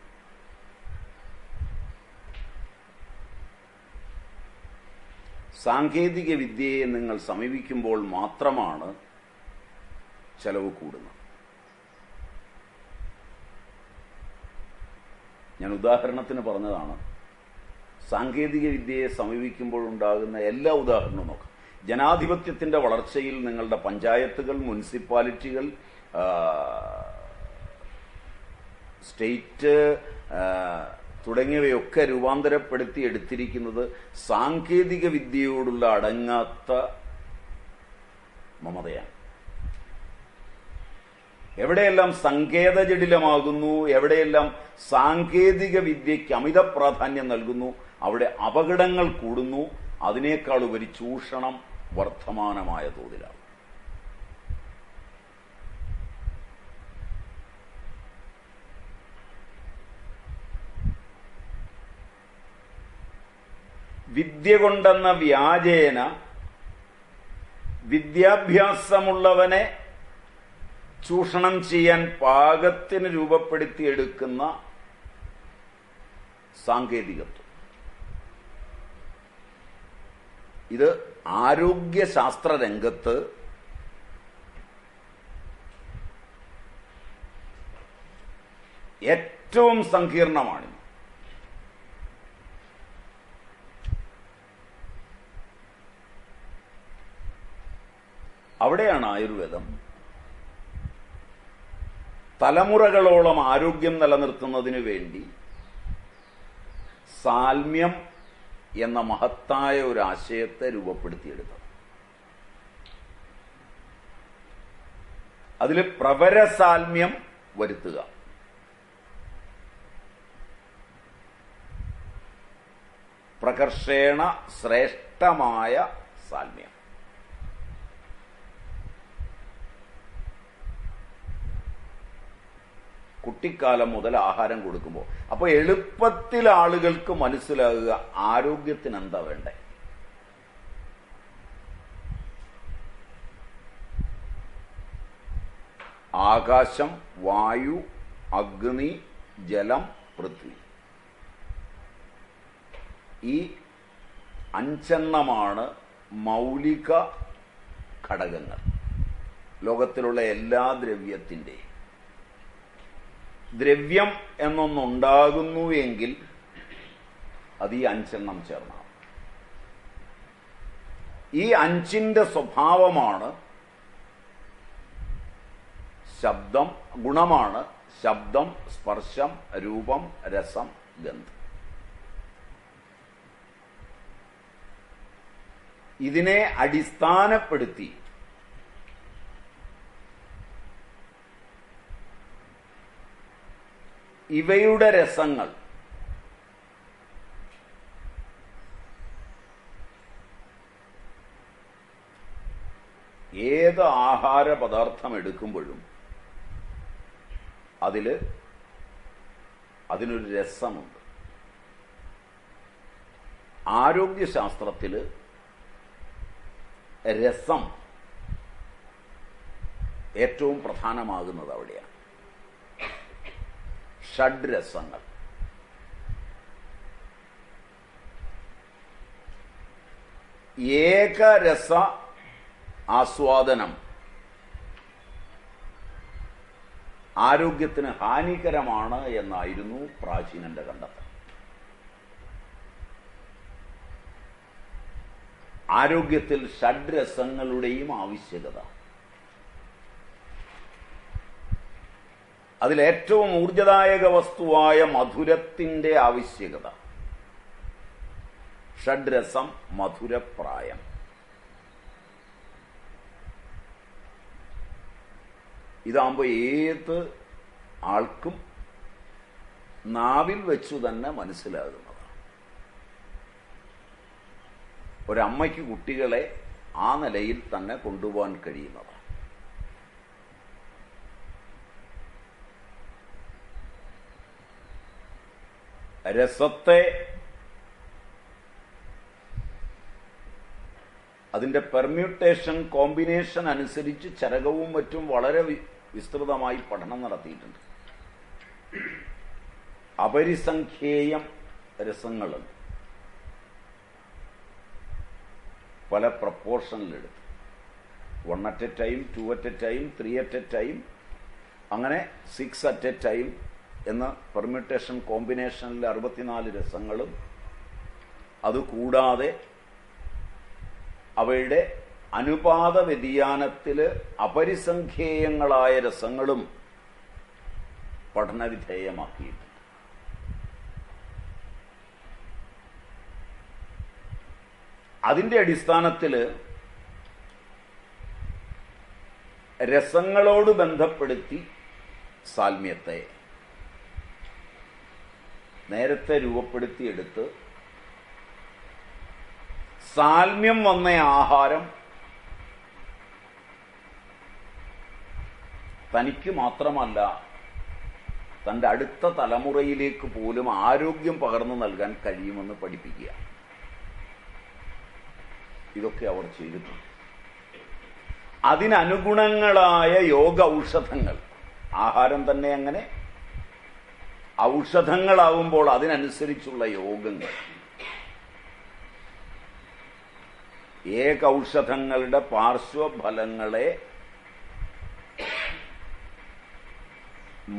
സാങ്കേതിക വിദ്യയെ നിങ്ങൾ സമീപിക്കുമ്പോൾ മാത്രമാണ് ചെലവ് കൂടുന്നത്. ഞാൻ ഉദാഹരണത്തിന് പറഞ്ഞതാണ്. സാങ്കേതിക വിദ്യയെ സമീപിക്കുമ്പോഴുണ്ടാകുന്ന എല്ലാ ഉദാഹരണവും നോക്കാം. ജനാധിപത്യത്തിന്റെ വളർച്ചയിൽ നിങ്ങളുടെ പഞ്ചായത്തുകൾ, മുനിസിപ്പാലിറ്റികൾ, സ്റ്റേറ്റ് തുടങ്ങിയവയൊക്കെ രൂപാന്തരപ്പെടുത്തി എടുത്തിരിക്കുന്നത് സാങ്കേതിക വിദ്യയോടുള്ള അടങ്ങാത്ത മമതയാണ്. എവിടെയെല്ലാം സങ്കേതജടിലമാകുന്നു, എവിടെയെല്ലാം സാങ്കേതിക വിദ്യയ്ക്ക് അമിത പ്രാധാന്യം നൽകുന്നു, അവിടെ അപകടങ്ങൾ കൂടുന്നു. അതിനേക്കാൾ ഉപരി ചൂഷണം വർദ്ധമാനമായ തോതിലാണ്. വിദ്യ കൊണ്ടെന്ന വ്യാജേന വിദ്യാഭ്യാസമുള്ളവനെ ചൂഷണം ചെയ്യാൻ പാകത്തിന് രൂപപ്പെടുത്തിയെടുക്കുന്ന സാങ്കേതികത്വം, ഇത് ആരോഗ്യശാസ്ത്ര രംഗത്ത് ഏറ്റവും സങ്കീർണമാണ്. അവിടെയാണ് ആയുർവേദം തലമുറകളോളം ആരോഗ്യം നിലനിർത്തുന്നതിന് വേണ്ടി സാൽമ്യം എന്ന മഹത്തായ ഒരു ആശയത്തെ രൂപപ്പെടുത്തിയെടുത്തത്. അതിൽ പ്രവരസാൽമ്യം വരുത്തുക, പ്രകർഷേണ ശ്രേഷ്ഠമായ സാൽമ്യം. കുട്ടിക്കാലം മുതൽ ആഹാരം കൊടുക്കുമ്പോൾ അപ്പൊ എളുപ്പത്തിൽ ആളുകൾക്ക് മനസ്സിലാകുക ആരോഗ്യത്തിന് എന്താ വേണ്ടേ. ആകാശം, വായു, അഗ്നി, ജലം, പൃഥ്വി, ഈ 5 മൗലിക ഘടകങ്ങൾ ലോകത്തിലുള്ള എല്ലാ ദ്രവ്യത്തിന്റെയും. ദ്രവ്യം എന്നൊന്നുണ്ടാകുന്നു എങ്കിൽ അത് ഈ 5 ചേർന്നാണ്. ഈ 5 സ്വഭാവമാണ് ശബ്ദം, ഗുണമാണ് ശബ്ദം, സ്പർശം, രൂപം, രസം, ഗന്ധം. ഇതിനെ അടിസ്ഥാനപ്പെടുത്തി ഇവയുടെ രസങ്ങൾ ഏത് ആഹാര പദാർത്ഥം എടുക്കുമ്പോഴും അതിനൊരു രസമുണ്ട്. ആരോഗ്യശാസ്ത്രത്തില് രസം ഏറ്റവും പ്രധാനമാകുന്നത് അവിടെയാണ്. ഷഡ്രസങ്ങൾ. ഏകരസ ആസ്വാദനം ആരോഗ്യത്തിന് ഹാനികരമാണ് എന്നായിരുന്നു പ്രാചീനന്റെ കണ്ടെത്തൽ. ആരോഗ്യത്തിൽ ഷഡ്രസങ്ങളുടെയും ആവശ്യകത, അതിലേറ്റവും ഊർജദായക വസ്തുവായ മധുരത്തിന്റെ ആവശ്യകത. ഷഡ്രസം മധുരപ്രായം. ഇതാകുമ്പോൾ ഏത് ആൾക്കും നാവിൽ വെച്ചു തന്നെ മനസ്സിലാകുന്നതാണ്. ഒരമ്മയ്ക്ക് കുട്ടികളെ ആ നിലയിൽ തന്നെ കൊണ്ടുപോകാൻ കഴിയുന്നതാണ്. രസത്തെ അതിന്റെ പെർമ്യൂട്ടേഷൻ കോമ്പിനേഷൻ അനുസരിച്ച് ചരകവും മറ്റും വളരെ വിസ്തൃതമായി പഠനം നടത്തിയിട്ടുണ്ട്. അപരിസംഖ്യേയം രസങ്ങളുണ്ട്, പല പ്രപ്പോർഷനിലെടുത്ത്. 1 at a time, 2 at a time, 3 at a time, അങ്ങനെ 6 at a time എന്ന പെർമ്യൂട്ടേഷൻ കോമ്പിനേഷനിൽ 64 രസങ്ങളും അതുകൂടാതെ അവയുടെ അനുപാത വ്യതിയാനത്തിൽ അപരിസംഖ്യേയങ്ങളായ രസങ്ങളും പഠനവിധേയമാക്കിയിട്ടുണ്ട്. അതിന്റെ അടിസ്ഥാനത്തിൽ രസങ്ങളോട് ബന്ധപ്പെടുത്തി സാൽമ്യത്തെ നേരത്തെ രൂപപ്പെടുത്തിയെടുത്ത് സാൽമ്യം വന്ന ആഹാരം തനിക്ക് മാത്രമല്ല തൻ്റെ അടുത്ത തലമുറയിലേക്ക് പോലും ആരോഗ്യം പകർന്നു നൽകാൻ കഴിയുമെന്ന് പഠിപ്പിക്കുക. ഇതൊക്കെ അവർ ചെയ്തിട്ടുണ്ട്. അതിനനുഗുണങ്ങളായ യോഗ ഔഷധങ്ങൾ, ആഹാരം തന്നെ അങ്ങനെ ഔഷധങ്ങളാവുമ്പോൾ അതിനനുസരിച്ചുള്ള യോഗങ്ങൾ, ഏകൌഷധങ്ങളുടെ പാർശ്വഫലങ്ങളെ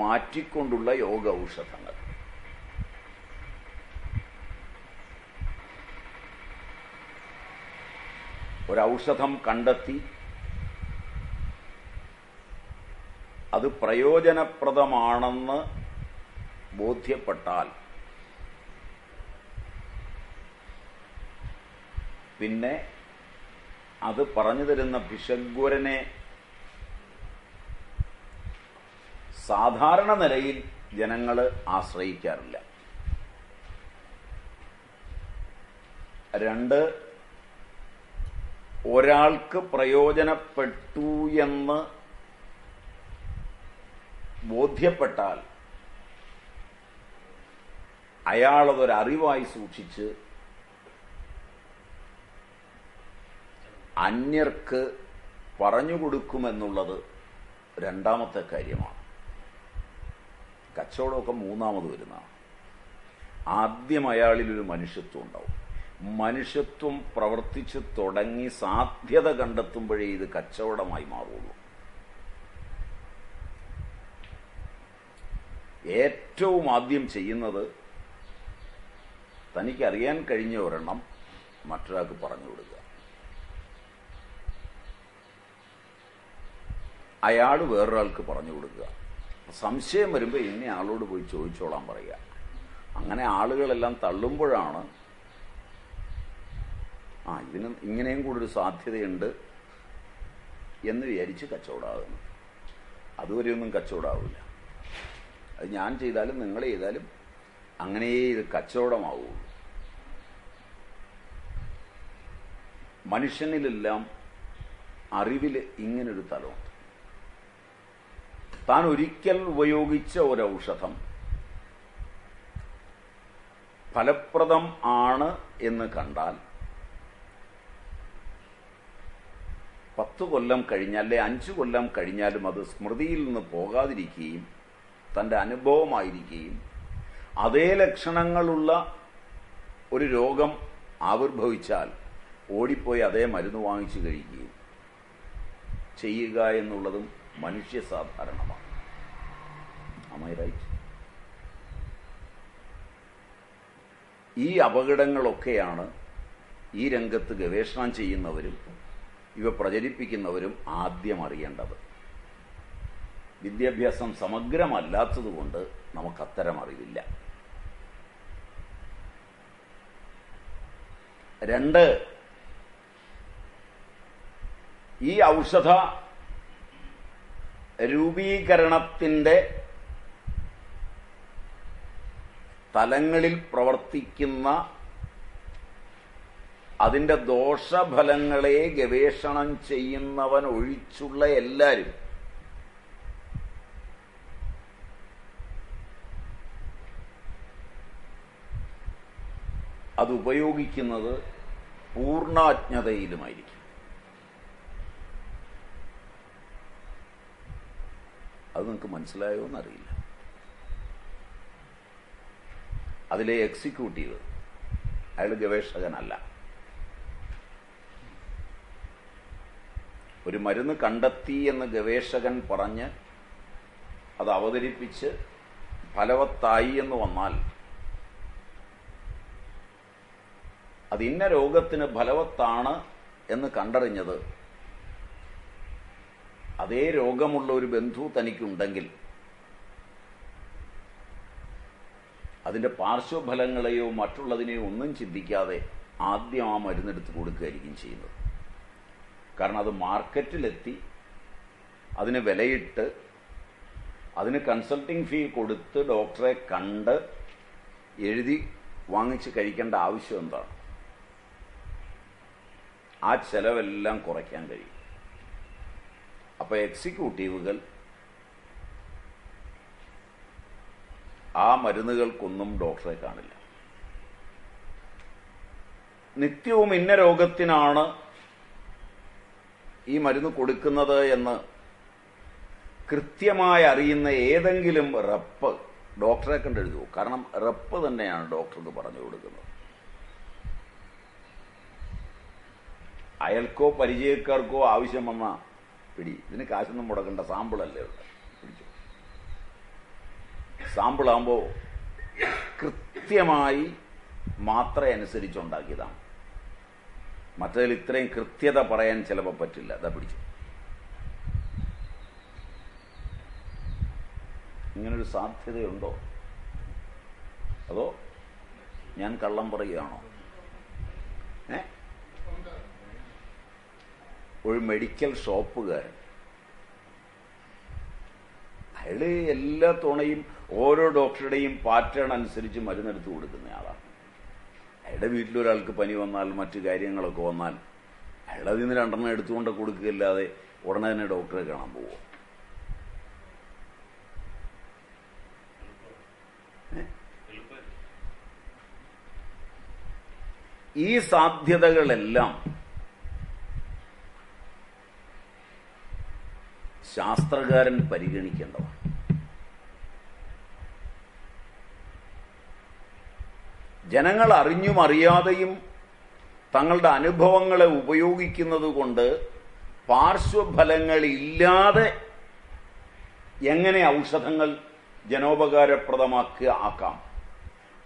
മാറ്റിക്കൊണ്ടുള്ള യോഗ ഔഷധങ്ങൾ. ഒരൗഷധം കണ്ടെത്തി അത് പ്രയോജനപ്രദമാണെന്ന് ബോധ്യപ്പെട്ടാൽ പിന്നെ അത് പറഞ്ഞു തരുന്ന ഭിഷഗ്വരനെ സാധാരണ നിലയിൽ ജനങ്ങൾ ആശ്രയിക്കാറില്ല. 2, ഒരാൾക്ക് പ്രയോജനപ്പെട്ടു എന്ന് ബോധ്യപ്പെട്ടാൽ അയാളതൊരറിവായി സൂക്ഷിച്ച് അന്യർക്ക് പറഞ്ഞുകൊടുക്കുമെന്നുള്ളത് രണ്ടാമത്തെ കാര്യമാണ്. കച്ചവടമൊക്കെ മൂന്നാമത് വരുന്നതാണ്. ആദ്യം അയാളിലൊരു മനുഷ്യത്വം ഉണ്ടാവും. മനുഷ്യത്വം പ്രവർത്തിച്ചു തുടങ്ങി സാധ്യത കണ്ടെത്തുമ്പോഴേ ഇത് കച്ചവടമായി മാറുള്ളൂ. ഏറ്റവും ആദ്യം ചെയ്യുന്നത് തനിക്കറിയാൻ കഴിഞ്ഞ ഒരെണ്ണം മറ്റൊരാൾക്ക് പറഞ്ഞു കൊടുക്കുക. അയാൾ വേറൊരാൾക്ക് പറഞ്ഞു കൊടുക്കുക. സംശയം വരുമ്പോൾ ഇന്ന ആളോട് പോയി ചോദിച്ചോളാൻ പറയുക. അങ്ങനെ ആളുകളെല്ലാം തള്ളുമ്പോഴാണ് ഇതിന് ഇങ്ങനെയും കൂടെ ഒരു സാധ്യതയുണ്ട് എന്ന് വിചാരിച്ച് കച്ചവടമാകുന്നത്. അതുവരെയൊന്നും കച്ചവടമാവില്ല. അത് ഞാൻ ചെയ്താലും നിങ്ങൾ ചെയ്താലും അങ്ങനെ ഇത് കച്ചവടമാവുള്ളൂ. മനുഷ്യനിലെല്ലാം അറിവിൽ ഇങ്ങനൊരു തലമുണ്ട്. താൻ ഒരിക്കൽ ഉപയോഗിച്ച ഒരൗഷധം ഫലപ്രദം ആണ് എന്ന് കണ്ടാൽ 10 കൊല്ലം കഴിഞ്ഞാലേ 5 കൊല്ലം കഴിഞ്ഞാലും അത് സ്മൃതിയിൽ നിന്ന് പോകാതിരിക്കുകയും തൻ്റെ അനുഭവമായിരിക്കുകയും അതേ ലക്ഷണങ്ങളുള്ള ഒരു രോഗം ആവിർഭവിച്ചാൽ ഓടിപ്പോയി അതേ മരുന്ന് വാങ്ങിച്ചു കഴിക്കുകയും ചെയ്യുക എന്നുള്ളതും മനുഷ്യ സാധാരണമാണ്. Am I right? ഈ അപകടങ്ങളൊക്കെയാണ് ഈ രംഗത്ത് ഗവേഷണം ചെയ്യുന്നവരും ഇവ പ്രചരിപ്പിക്കുന്നവരും ആദ്യം അറിയേണ്ടത്. വിദ്യാഭ്യാസം സമഗ്രമല്ലാത്തതുകൊണ്ട് നമുക്കത്തരം അറിവില്ല. 2, ഈ ഔഷധ രൂപീകരണത്തിൻ്റെ തലങ്ങളിൽ പ്രവർത്തിക്കുന്ന അതിൻ്റെ ദോഷഫലങ്ങളെ ഗവേഷണം ചെയ്യുന്നവൻ ഒഴിച്ചുള്ള എല്ലാവരും അത് ഉപയോഗിക്കുന്നത് പൂർണ്ണാജ്ഞതയിലുമായിരിക്കും. അത് നിങ്ങൾക്ക് മനസ്സിലായോ എന്നറിയില്ല. അതിലെ എക്സിക്യൂട്ടീവ് അയാൾ ഗവേഷകനല്ല. ഒരു മരുന്ന് കണ്ടെത്തി എന്ന് ഗവേഷകൻ പറഞ്ഞ് അത് അവതരിപ്പിച്ച് ഫലവത്തായി എന്ന് വന്നാൽ അത് ഇന്ന രോഗത്തിന് ഫലവത്താണ് എന്ന് കണ്ടറിഞ്ഞത് അതേ രോഗമുള്ള ഒരു ബന്ധു തനിക്കുണ്ടെങ്കിൽ അതിൻ്റെ പാർശ്വഫലങ്ങളെയോ മറ്റുള്ളതിനെയോ ഒന്നും ചിന്തിക്കാതെ ആദ്യം ആ മരുന്നെടുത്ത് കൊടുക്കുകയായിരിക്കും ചെയ്യുന്നത്. കാരണം അത് മാർക്കറ്റിലെത്തി അതിന് വിലയിട്ട് അതിന് കൺസൾട്ടിംഗ് ഫീ കൊടുത്ത് ഡോക്ടറെ കണ്ട് എഴുതി വാങ്ങിച്ച് കഴിക്കേണ്ട ആവശ്യം എന്താണ്? ആ ചെലവെല്ലാം കുറയ്ക്കാൻ കഴിയും. അപ്പോൾ എക്സിക്യൂട്ടീവുകൾ ആ മരുന്നുകൾക്കൊന്നും ഡോക്ടറെ കാണില്ല. നിത്യവും ഇന്ന രോഗത്തിനാണ് ഈ മരുന്ന് കൊടുക്കുന്നത് എന്ന് കൃത്യമായി അറിയുന്ന ഏതെങ്കിലും റെപ്പ് ഡോക്ടറെ കണ്ട് എഴുതുമോ? കാരണം റെപ്പ് തന്നെയാണ് ഡോക്ടർക്ക് പറഞ്ഞു കൊടുക്കുന്നത്. അയൽക്കോ പരിചയക്കാർക്കോ ആവശ്യം വന്ന പിടി, ഇതിന് കാശൊന്നും മുടക്കേണ്ട, സാമ്പിളല്ലേ ഉള്ളത്, പിടിച്ചു. സാമ്പിളാകുമ്പോൾ കൃത്യമായി മാത്ര അനുസരിച്ചുണ്ടാക്കിയതാണ്. മറ്റതിൽ ഇത്രയും കൃത്യത പറയാൻ ചിലപ്പോൾ പറ്റില്ല. അതാ പിടിച്ചു. ഇങ്ങനൊരു സാധ്യതയുണ്ടോ? അതോ ഞാൻ കള്ളം പറയുകയാണോ? ഒരു മെഡിക്കൽ ഷോപ്പുകാരൻ, അയാൾ എല്ലാ തവണയും ഓരോ ഡോക്ടറുടെയും പാറ്റേൺ അനുസരിച്ച് മരുന്നെടുത്ത് കൊടുക്കുന്ന ആളാണ്. അയാളുടെ വീട്ടിലൊരാൾക്ക് പനി വന്നാൽ മറ്റു കാര്യങ്ങളൊക്കെ വന്നാൽ അയാൾ അതിൽ നിന്ന് 2 എണ്ണം എടുത്തുകൊണ്ട് കൊടുക്കുകയല്ലാതെ ഉടനെ തന്നെ ഡോക്ടറെ കാണാൻ പോവുമോ? ഈ സാധ്യതകളെല്ലാം ശാസ്ത്രകാരൻ പരിഗണിക്കേണ്ടതാണ്. ജനങ്ങൾ അറിഞ്ഞും അറിയാതെയും തങ്ങളുടെ അനുഭവങ്ങളെ ഉപയോഗിക്കുന്നത് കൊണ്ട് പാർശ്വഫലങ്ങളില്ലാതെ എങ്ങനെ ഔഷധങ്ങൾ ജനോപകാരപ്രദമാക്കാം,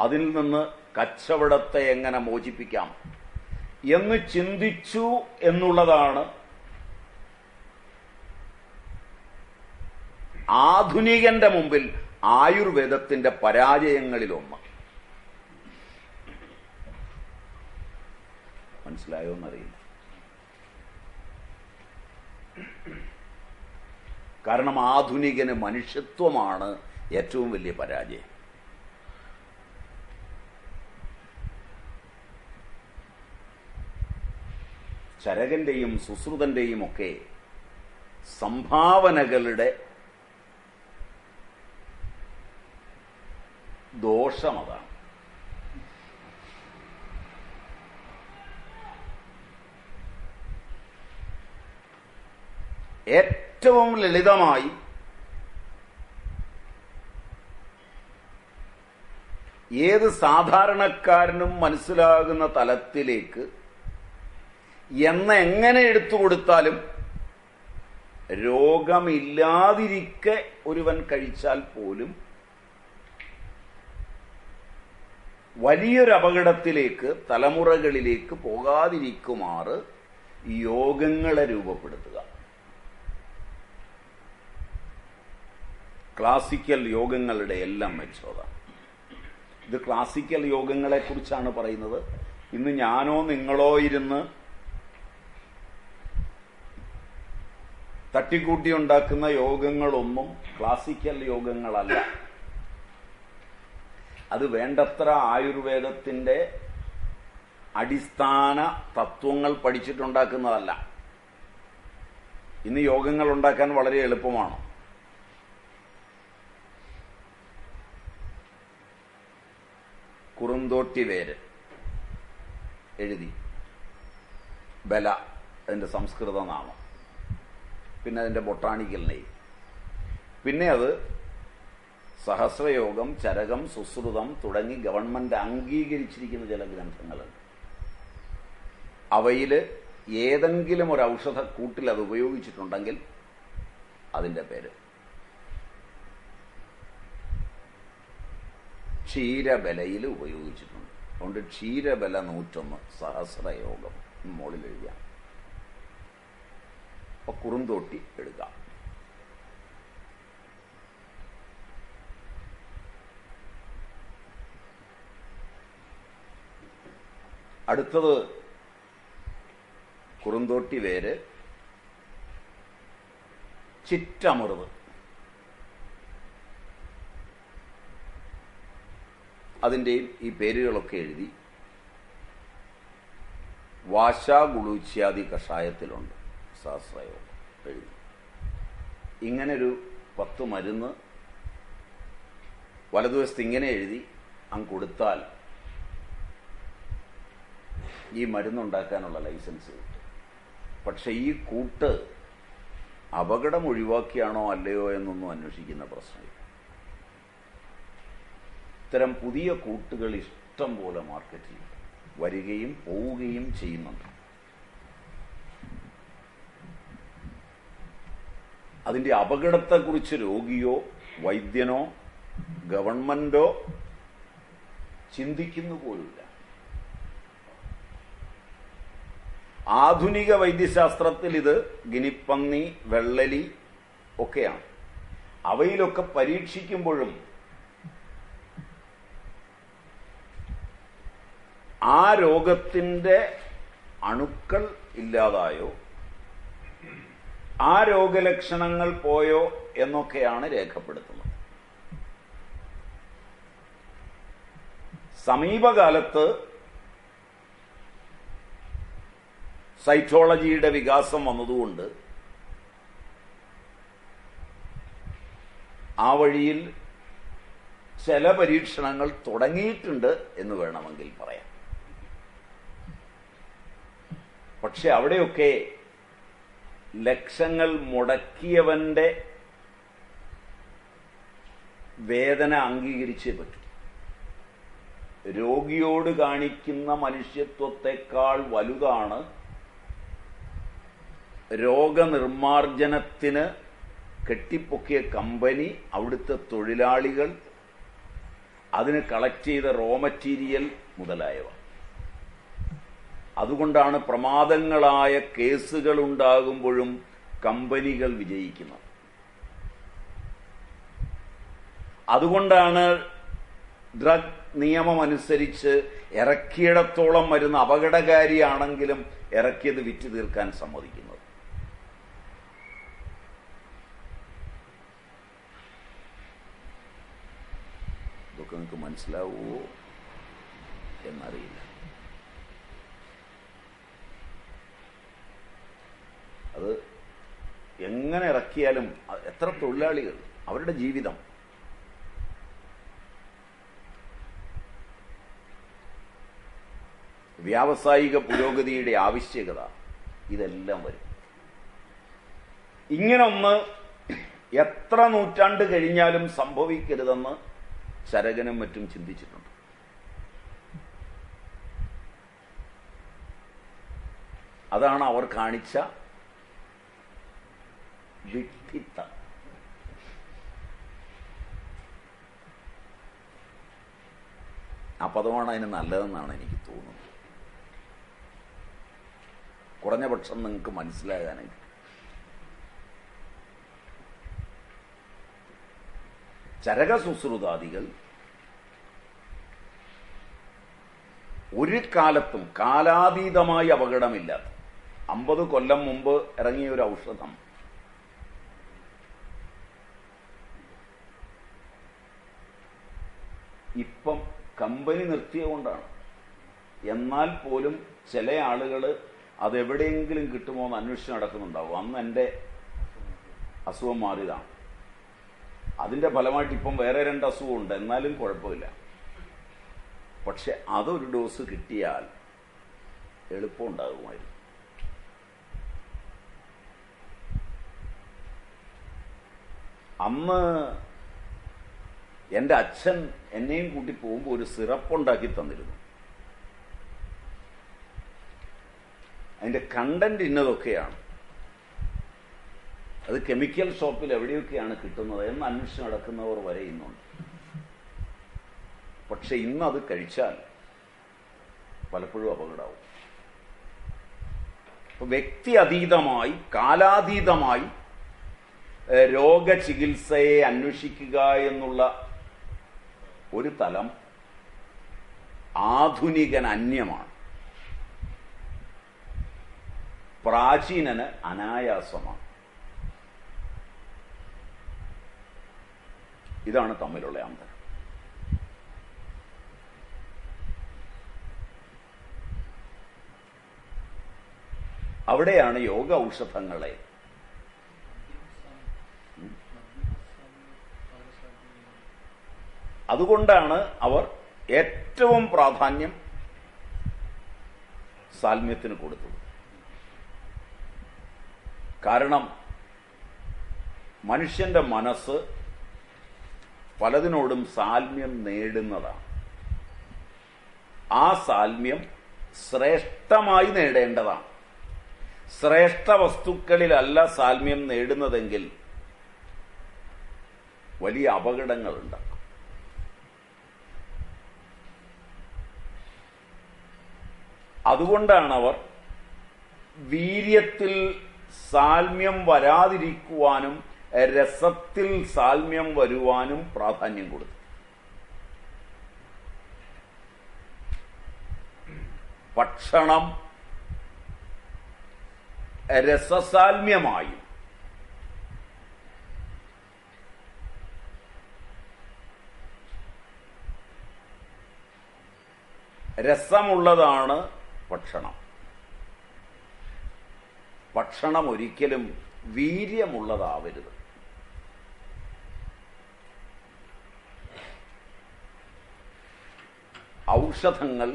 അതിൽ നിന്ന് കച്ചവടത്തെ എങ്ങനെ മോചിപ്പിക്കാം എന്ന് ചിന്തിച്ചു എന്നുള്ളതാണ് ആധുനികന്റെ മുമ്പിൽ ആയുർവേദത്തിന്റെ പരാജയങ്ങളിലൊന്ന്. മനസ്സിലായോ എന്നറിയില്ല. കാരണം ആധുനികന് മനുഷ്യത്വമാണ് ഏറ്റവും വലിയ പരാജയം. ചരകന്റെയും സുശ്രുതന്റെയും ഒക്കെ സംഭാവനകളുടെ ദോഷമതാണ്. ഏറ്റവും ലളിതമായി ഏത് സാധാരണക്കാരനും മനസ്സിലാകുന്ന തലത്തിലേക്ക് എങ്ങനെ എടുത്തു കൊടുത്താലും രോഗമില്ലാതിരിക്കെ ഒരുവൻ കഴിച്ചാൽ പോലും വലിയൊരു അപകടത്തിലേക്ക്, തലമുറകളിലേക്ക് പോകാതിരിക്കുമാറ് യോഗങ്ങളെ രൂപപ്പെടുത്തുക. ക്ലാസിക്കൽ യോഗങ്ങളുടെ എല്ലാം മെച്ചോത. ഇത് ക്ലാസിക്കൽ യോഗങ്ങളെ കുറിച്ചാണ് പറയുന്നത്. ഇന്ന് ഞാനോ നിങ്ങളോ ഇരുന്ന് തട്ടിക്കൂട്ടി ഉണ്ടാക്കുന്ന യോഗങ്ങളൊന്നും ക്ലാസിക്കൽ യോഗങ്ങളല്ല. അത് വേണ്ടത്ര ആയുർവേദത്തിന്റെ അടിസ്ഥാന തത്വങ്ങൾ പഠിച്ചിട്ടുണ്ടാക്കുന്നതല്ല. ഇന്ന് യോഗങ്ങൾ ഉണ്ടാക്കാൻ വളരെ എളുപ്പമാണ്. കുറുന്തോട്ടി വേര് എഴുതി, ബല അതിൻ്റെ സംസ്കൃത നാമം, പിന്നെ അതിൻ്റെ ബൊട്ടാണിക്കൽ നെയിം, പിന്നെ അത് സഹസ്രയോഗം, ചരകം, സുശ്രുതം തുടങ്ങി ഗവൺമെന്റ് അംഗീകരിച്ചിരിക്കുന്ന ചില ഗ്രന്ഥങ്ങളുണ്ട്. അവയിൽ ഏതെങ്കിലും ഒരു ഔഷധക്കൂട്ടിൽ അത് ഉപയോഗിച്ചിട്ടുണ്ടെങ്കിൽ അതിൻ്റെ പേര് ക്ഷീരബലയിൽ ഉപയോഗിച്ചിട്ടുണ്ട്. അതുകൊണ്ട് ക്ഷീരബല 101 സഹസ്രയോഗം മുകളിൽ എഴുതാം. അപ്പൊ കുറുന്തോട്ടി എടുക്കാം. അടുത്തത് കുറുന്തോട്ടി വേര്, ചിറ്റമൃത്, അതിൻ്റെയും ഈ പേരുകളൊക്കെ എഴുതി വാശാഗുളൂച്യാദി കഷായത്തിലുണ്ട്. സഹസ്രയോഗം എഴുതി. ഇങ്ങനൊരു 10 മരുന്ന് വലതുവശത്ത് ഇങ്ങനെ എഴുതി അങ്ങ് കൊടുത്താൽ ഈ മരുന്നുണ്ടാക്കാനുള്ള ലൈസൻസ് കിട്ടും. പക്ഷെ ഈ കൂട്ട് അപകടം ഒഴിവാക്കിയാണോ അല്ലയോ എന്നൊന്നും അന്വേഷിക്കുന്ന പ്രശ്നമില്ല. ഇത്തരം പുതിയ കൂട്ടുകൾ ഇഷ്ടം പോലെ മാർക്കറ്റിൽ വരികയും പോവുകയും ചെയ്യുന്നുണ്ട്. അതിൻ്റെ അപകടത്തെക്കുറിച്ച് രോഗിയോ വൈദ്യനോ ഗവൺമെന്റോ ചിന്തിക്കുന്നു പോലുമില്ല. ആധുനിക വൈദ്യശാസ്ത്രത്തിൽ ഇത് ഗിനിപ്പന്നി, വെള്ളലി ഒക്കെയാണ്. അവയിലൊക്കെ പരീക്ഷിക്കുമ്പോഴും ആ രോഗത്തിൻ്റെ അണുക്കൾ ഇല്ലാതായോ, ആ രോഗലക്ഷണങ്ങൾ പോയോ എന്നൊക്കെയാണ് രേഖപ്പെടുത്തുന്നത്. സമീപകാലത്ത് സൈറ്റോളജിയുടെ വികാസം വന്നതുകൊണ്ട് ആ വഴിയിൽ ചില പരീക്ഷണങ്ങൾ തുടങ്ങിയിട്ടുണ്ട് എന്ന് വേണമെങ്കിൽ പറയാം. പക്ഷെ അവിടെയൊക്കെ ലക്ഷങ്ങൾ മുടക്കിയവന്റെ വേദന അംഗീകരിച്ചേ പറ്റൂ. രോഗിയോട് കാണിക്കുന്ന മനുഷ്യത്വത്തെക്കാൾ വലുതാണ് രോഗനിർമാർജനത്തിന് കെട്ടിപ്പൊക്കിയ കമ്പനി, അവിടുത്തെ തൊഴിലാളികൾ, അതിന് കളക്ട് ചെയ്ത റോ മെറ്റീരിയൽ മുതലായവ. അതുകൊണ്ടാണ് പ്രമാദങ്ങളായ കേസുകൾ ഉണ്ടാകുമ്പോഴും കമ്പനികൾ വിജയിക്കുന്നത്. അതുകൊണ്ടാണ് ഡ്രഗ് നിയമമനുസരിച്ച് ഇറക്കിയിടത്തോളം മരുന്ന് അപകടകാരിയാണെങ്കിലും ഇറക്കിയത് വിറ്റ് തീർക്കാൻ സമ്മതിക്കുന്നത്. ഇതൊക്കെ നിങ്ങൾക്ക് മനസ്സിലാവുമോ എന്നറിയില്ല. അത് എങ്ങനെ ഇറക്കിയാലും എത്ര തൊഴിലാളികൾ, അവരുടെ ജീവിതം, വ്യാവസായിക പുരോഗതിയുടെ ആവശ്യകത, ഇതെല്ലാം വരും. ഇങ്ങനൊന്ന് എത്ര നൂറ്റാണ്ട് കഴിഞ്ഞാലും സംഭവിക്കരുതെന്ന് ചരകനും മറ്റും ചിന്തിച്ചിട്ടുണ്ട്. അതാണ് അവർ കാണിച്ച വിഡ്ഢിത്തം. ആ പദമാണ് അതിന് നല്ലതെന്നാണ് എനിക്ക് തോന്നുന്നത്. കുറഞ്ഞ പക്ഷം നിങ്ങൾക്ക് മനസ്സിലാകാനെങ്കിൽ. ചരകസുശ്രുതാദികൾ ഒരു കാലത്തും കാലാതീതമായി അപകടമില്ലാത്ത 50 കൊല്ലം മുമ്പ് ഇറങ്ങിയ ഒരു ഔഷധം ഇപ്പം കമ്പനി നിർത്തിയതുകൊണ്ടാണ്. എന്നാൽ പോലും ചില ആളുകൾ അതെവിടെയെങ്കിലും കിട്ടുമോ എന്ന് അന്വേഷിച്ച് നടക്കുന്നുണ്ടാവും. അന്ന് എൻ്റെ അസുഖം മാറിയതാണ്. അതിൻ്റെ ഫലമായിട്ട് ഇപ്പം വേറെ 2 അസുഖമുണ്ട്. എന്നാലും കുഴപ്പമില്ല. പക്ഷെ അതൊരു ഡോസ് കിട്ടിയാൽ എളുപ്പമുണ്ടാകുമായിരുന്നു. അന്ന് എൻ്റെ അച്ഛൻ എന്നെയും കൂട്ടി പോകുമ്പോൾ ഒരു സിറപ്പ് ഉണ്ടാക്കി തന്നിരുന്നു. അതിൻ്റെ കണ്ടന്റ് ഇന്നതൊക്കെയാണ്, അത് കെമിക്കൽ ഷോപ്പിൽ എവിടെയൊക്കെയാണ് കിട്ടുന്നത് എന്ന് അന്വേഷിച്ച് നടക്കുന്നവർ വരെ ഇന്നുണ്ട്. പക്ഷെ ഇന്നത് കഴിച്ചാൽ പലപ്പോഴും അപകടമാവും. വ്യക്തി അതീതമായി കാലാതീതമായി രോഗചികിത്സയെ അന്വേഷിക്കുക എന്നുള്ള ഒരു തലം ആധുനികൻ അന്യമാണ്, പ്രാചീനന് അനായാസമാണ്. ഇതാണ് തമ്മിലുള്ള അന്തരം. അവിടെയാണ് യോഗ ഔഷധങ്ങളെ അതുകൊണ്ടാണ് അവർ ഏറ്റവും പ്രാധാന്യം സാൽമ്യത്തിന് കൊടുത്തത്. കാരണം മനുഷ്യന്റെ മനസ്സ് പലതിനോടും സാൽമ്യം നേടുന്നതാണ്. ആ സാൽമ്യം ശ്രേഷ്ഠമായി നേടേണ്ടതാണ്. ശ്രേഷ്ഠ വസ്തുക്കളിലല്ല സാൽമ്യം നേടുന്നതെങ്കിൽ വലിയ അപകടങ്ങളുണ്ടാകും. അതുകൊണ്ടാണ് അവർ വീര്യത്തിൽ സാൽമ്യം വരാതിരിക്കുവാനും രസത്തിൽ സാൽമ്യം വരുവാനും പ്രാധാന്യം കൊടുത്തു. ഭക്ഷണം രസസാൽമ്യമായും രസമുള്ളതാണ് ഭക്ഷണം. ഭക്ഷണം ഒരിക്കലും വീര്യമുള്ളതാവരുത്. ഔഷധങ്ങൾ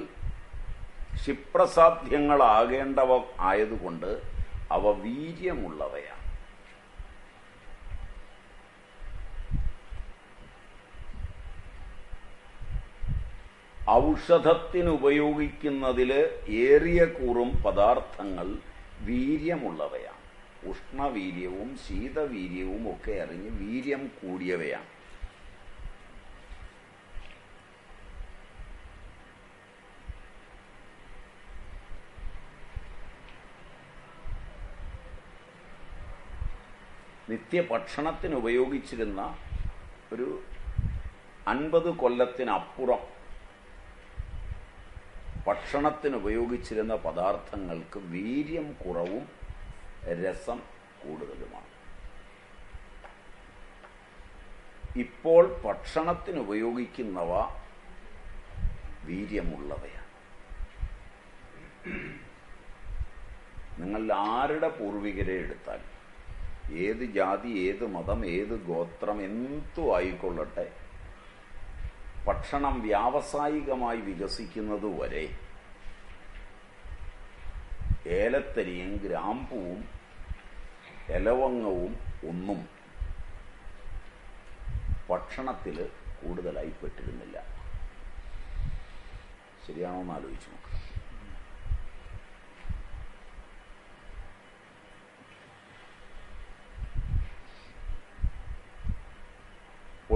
ക്ഷിപ്രസാധ്യങ്ങളാകേണ്ടവ ആയതുകൊണ്ട് അവ വീര്യമുള്ളവയാണ്. ഔഷധത്തിനുപയോഗിക്കുന്നതിൽ ഏറിയ കൂറും പദാർത്ഥങ്ങൾ വീര്യമുള്ളവയാണ്. ഉഷ്ണവീര്യവും ശീതവീര്യവും ഒക്കെ അറിഞ്ഞ് വീര്യം കൂടിയവയാണ്. നിത്യഭക്ഷണത്തിന് ഉപയോഗിച്ചിരുന്ന ഒരു 50 കൊല്ലത്തിനപ്പുറം ഭക്ഷണത്തിന് ഉപയോഗിച്ചിരുന്ന പദാർത്ഥങ്ങൾക്ക് വീര്യം കുറവും രസം കൂടുതലുമാണ്. ഇപ്പോൾ ഭക്ഷണത്തിന് ഉപയോഗിക്കുന്നവ വീര്യമുള്ളവയാണ്. നിങ്ങൾ ആരുടെ പൂർവികരെ എടുത്താൽ, ഏത് ജാതി, ഏത് മതം, ഏത് ഗോത്രം, എന്തു ആയിക്കൊള്ളട്ടെ, ഭക്ഷണം വ്യാവസായികമായി വികസിക്കുന്നതുവരെ ഏലത്തരിയും ഗ്രാമ്പൂവും ഇലവങ്ങവും ഒന്നും ഭക്ഷണത്തിൽ കൂടുതലായി പെട്ടിരുന്നില്ല. ശരിയാണോ എന്ന് ആലോചിച്ച് നോക്കുക.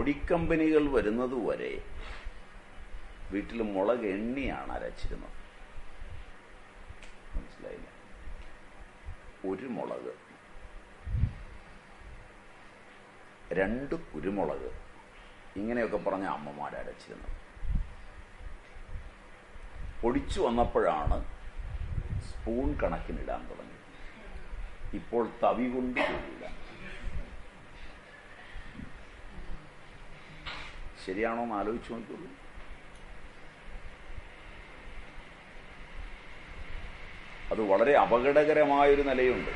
പൊടിക്കമ്പനികൾ വരുന്നതുവരെ വീട്ടിൽ മുളക് എണ്ണിയാണ് അരച്ചിരുന്നത്. മനസ്സിലായില്ല? ഒരു മുളക്, 2 കുരുമുളക്, ഇങ്ങനെയൊക്കെ പറഞ്ഞ അമ്മമാർ അരച്ചിരുന്നത്. പൊടിച്ചു വന്നപ്പോഴാണ് സ്പൂൺ കണക്കിനിടാൻ തുടങ്ങി. ഇപ്പോൾ തവി കൊണ്ട് ചെയ്യില്ല. ശരിയാണോ എന്ന് ആലോചിച്ചു നോക്കിയുള്ളൂ. അത് വളരെ അപകടകരമായൊരു നിലയുണ്ട്